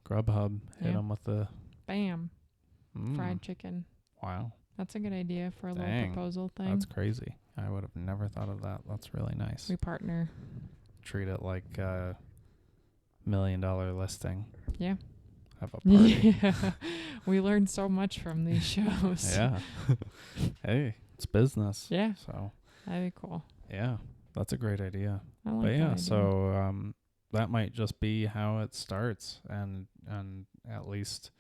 Grubhub. Hit them with the... Bam. Fried chicken. Wow. That's a good idea for a little proposal thing. That's crazy. I would have never thought of that. That's really nice. We partner. Treat it like a $1 million listing. Yeah. Have a party. Yeah. We learned so much from these shows. Yeah. Hey, it's business. Yeah. So that'd be cool. Yeah. That's a great idea. I like that idea. So that might just be how it starts, and at least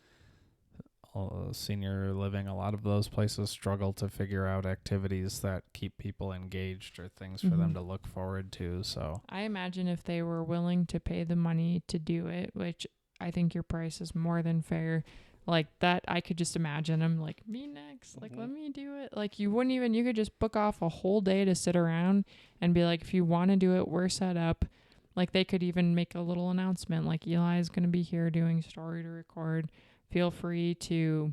senior living, a lot of those places struggle to figure out activities that keep people engaged or things for them to look forward to. So I imagine if they were willing to pay the money to do it, which I think your price is more than fair, like that, I could just imagine them like, me next, like let me do it. Like you could just book off a whole day to sit around and be like, if you want to do it, we're set up. Like they could even make a little announcement like, Eli's going to be here doing story to record. Feel free to,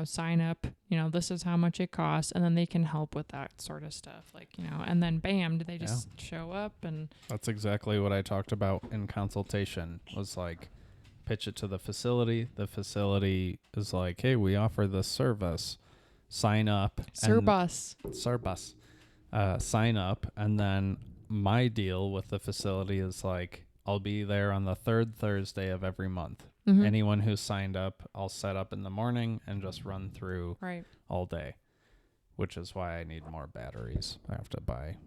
sign up, this is how much it costs. And then they can help with that sort of stuff. Like, and then bam, do they just show up? And that's exactly what I talked about in consultation, was like, pitch it to the facility. The facility is like, hey, we offer this service. Sign up. Service. Sign up. And then my deal with the facility is like, I'll be there on the 3rd Thursday of every month. Anyone who's signed up, I'll set up in the morning and just run through all day, which is why I need more batteries. I have to buy.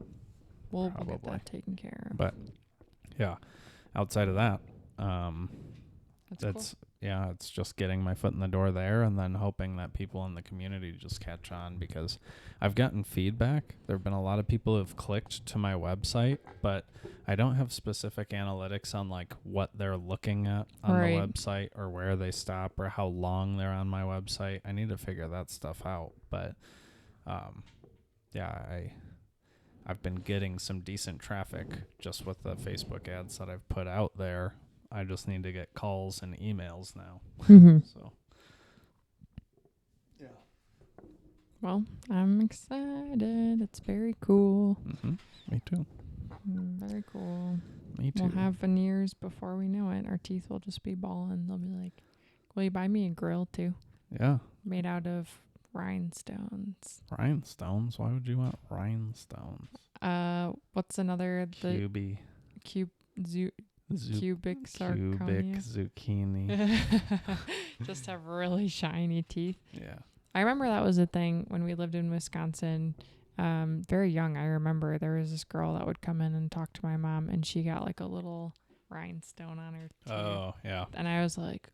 We'll get that taken care of. But yeah, outside of that, that's yeah, it's just getting my foot in the door there and then hoping that people in the community just catch on, because I've gotten feedback. There have been a lot of people who have clicked to my website, but I don't have specific analytics on like what they're looking at on the website or where they stop or how long they're on my website. I need to figure that stuff out. But yeah, I've been getting some decent traffic just with the Facebook ads that I've put out there. I just need to get calls and emails now. So, yeah. Well, I'm excited. It's very cool. Me too. Very cool. Me too. We'll have veneers before we know it. Our teeth will just be balling. They'll be like, will you buy me a grill too? Yeah. Made out of rhinestones. Rhinestones? Why would you want rhinestones? What's another? The cubic zirconia. Cubic zucchini. Just have really shiny teeth. Yeah. I remember that was a thing when we lived in Wisconsin. Very young, I remember there was this girl that would come in and talk to my mom, and she got like a little rhinestone on her teeth. Oh, yeah. And I was like,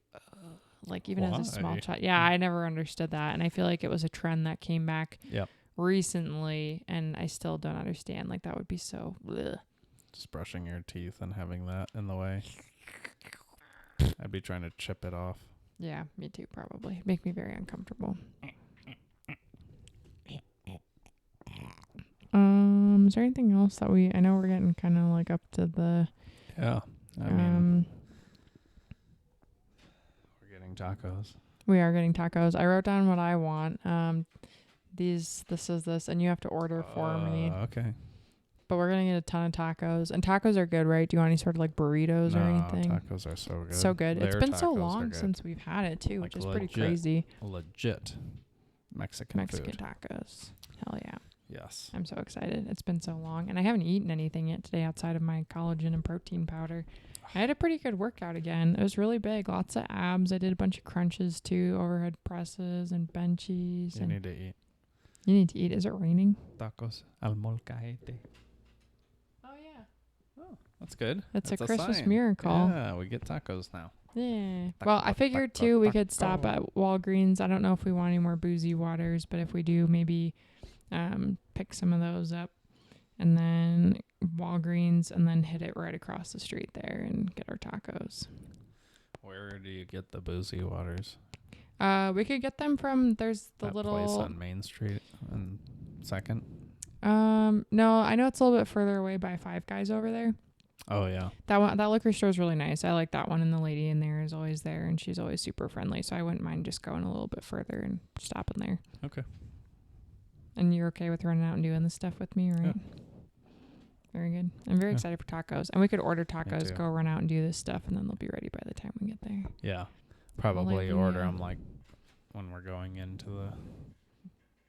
like even as a small child. Yeah, I never understood that. And I feel like it was a trend that came back recently, and I still don't understand. Like that would be so bleh. Just brushing your teeth and having that in the way. I'd be trying to chip it off. Yeah, me too, probably. Make me very uncomfortable. Is there anything else that I know we're getting kind of like up to the... Yeah, I mean... We're getting tacos. We are getting tacos. I wrote down what I want. This is this, and you have to order for me. Okay. But we're going to get a ton of tacos. And tacos are good, right? Do you want any sort of like burritos or anything? Tacos are so good. So good. It's been so long since we've had it, too, like which is pretty crazy. Legit Mexican food. Tacos. Hell yeah. Yes. I'm so excited. It's been so long. And I haven't eaten anything yet today outside of my collagen and protein powder. I had a pretty good workout again. It was really big. Lots of abs. I did a bunch of crunches, too. Overhead presses and benchies. You need to eat. You need to eat. Is it raining? Tacos al molcajete. That's good. That's a sign. Christmas miracle. Yeah, we get tacos now. Yeah. Well, I figured too we could stop at Walgreens. I don't know if we want any more boozy waters, but if we do, maybe pick some of those up, and then Walgreens, and then hit it right across the street there and get our tacos. Where do you get the boozy waters? We could get them from there's the that little place on Main Street and 2nd. No, I know it's a little bit further away by Five Guys over there. Oh yeah. That liquor store is really nice. I like that one, and the lady in there is always there, and she's always super friendly. So I wouldn't mind just going a little bit further and stopping there. Okay. And you're okay with running out and doing this stuff with me, right? Yeah. Very good. I'm very excited for tacos, and we could order tacos, go run out and do this stuff, and then they'll be ready by the time we get there. Yeah, probably order them like when we're going into the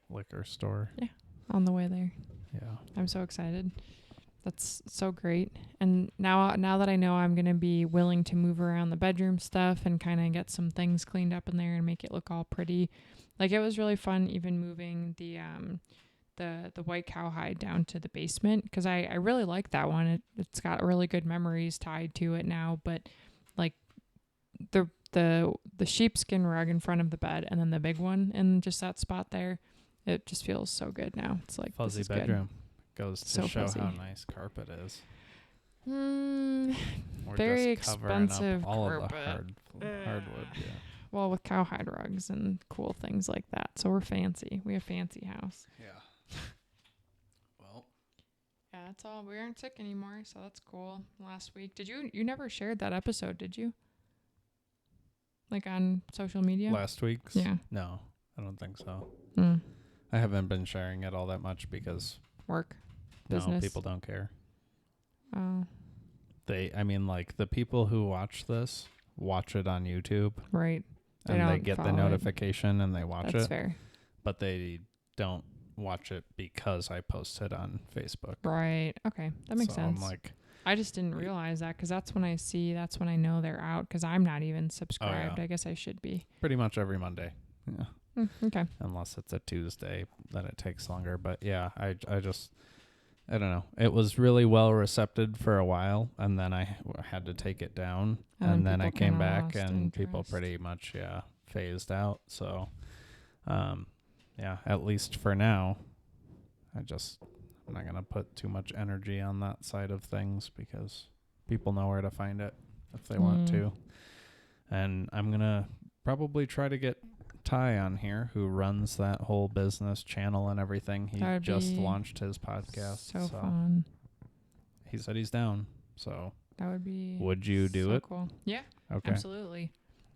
liquor store. Yeah, on the way there. Yeah, I'm so excited. That's so great. And now that I know I'm going to be willing to move around the bedroom stuff and kind of get some things cleaned up in there and make it look all pretty. Like it was really fun even moving the white cowhide down to the basement, because I really like that one. It's got really good memories tied to it now, but like the sheepskin rug in front of the bed and then the big one in just that spot there, it just feels so good now. It's like fuzzy bedroom. Good. Goes to so show fuzzy. How nice carpet is. Very expensive all carpet. Of the hardwood. Yeah. Well, with cowhide rugs and cool things like that. So we're fancy. We have fancy house. Yeah. Well. Yeah, that's all. We aren't sick anymore, so that's cool. Last week, you never shared that episode, did you? Like on social media? Last week's? Yeah. No, I don't think so. I haven't been sharing it all that much because work. Business. No, people don't care. Oh. Like the people who watch this watch it on YouTube. Right. They get the notification and they watch it. That's fair. But they don't watch it because I post it on Facebook. Right. Okay. That makes sense. I'm like, I just didn't realize that, because that's when I know they're out, because I'm not even subscribed. Oh, yeah. I guess I should be. Pretty much every Monday. Yeah. Okay. Unless it's a Tuesday, then it takes longer. But yeah, I just I don't know. It was really well received for a while, and then I had to take it down, and then I came back, and people pretty much phased out. So, at least for now, I'm not gonna put too much energy on that side of things because people know where to find it if they want to, and I'm gonna probably try to get Ty on here, who runs that whole business channel and everything. He just launched his podcast. So fun. He said he's down. So that would be. Would you do it? Cool. Yeah. Okay. Absolutely.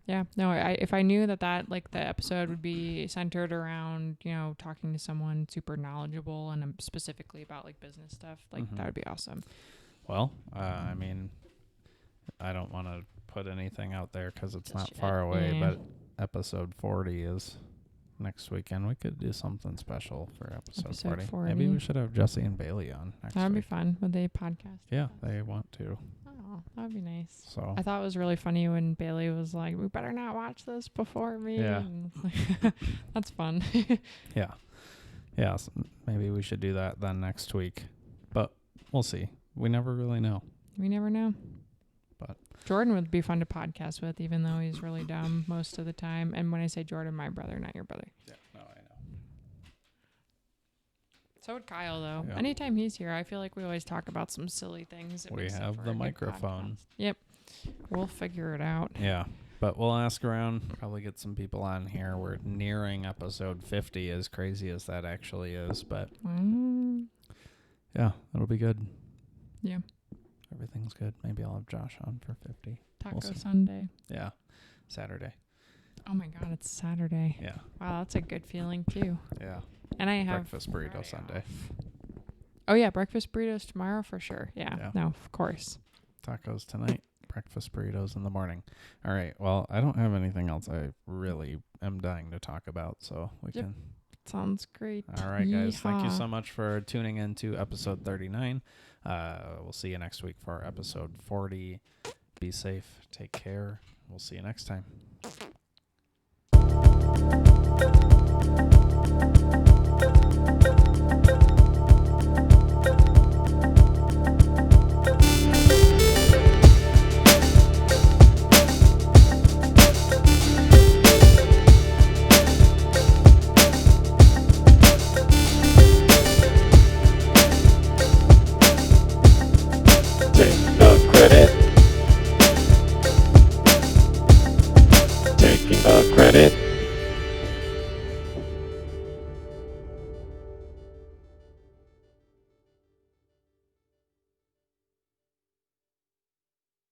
Yeah. No, if I knew that like the episode would be centered around, talking to someone super knowledgeable and specifically about like business stuff, like that would be awesome. Well, I mean, I don't want to put anything out there because it's not far away, but episode 40 is next weekend. We could do something special for episode 40. Maybe we should have Jesse and Bailey on next week. That would be fun. Would they podcast? Yeah, they want to. Oh, that would be nice. So I thought it was really funny when Bailey was like, we better not watch this before me. Yeah. That's fun. Yeah. Yeah, so maybe we should do that then next week. But we'll see. We never really know. We never know. But Jordan would be fun to podcast with, even though he's really dumb most of the time. And when I say Jordan, my brother, not your brother. Yeah, no, I know. So would Kyle, though. Yeah. Anytime he's here, I feel like we always talk about some silly things. We have the microphone. Yep. We'll figure it out. Yeah. But we'll ask around, probably get some people on here. We're nearing episode 50, as crazy as that actually is. But yeah, it'll be good. Yeah. Everything's good. Maybe I'll have Josh on for 50. Taco Sunday. Yeah. Saturday. Oh my God, it's Saturday. Yeah. Wow, that's a good feeling too. Yeah. And I have breakfast burrito Sunday. Oh yeah, breakfast burritos tomorrow for sure. Yeah. No, of course. Tacos tonight. Breakfast burritos in the morning. All right. Well, I don't have anything else I really am dying to talk about, so we can. Sounds great. All right, guys. Thank you so much for tuning in to episode 39. We'll see you next week for episode 40. Be safe. Take care. We'll see you next time.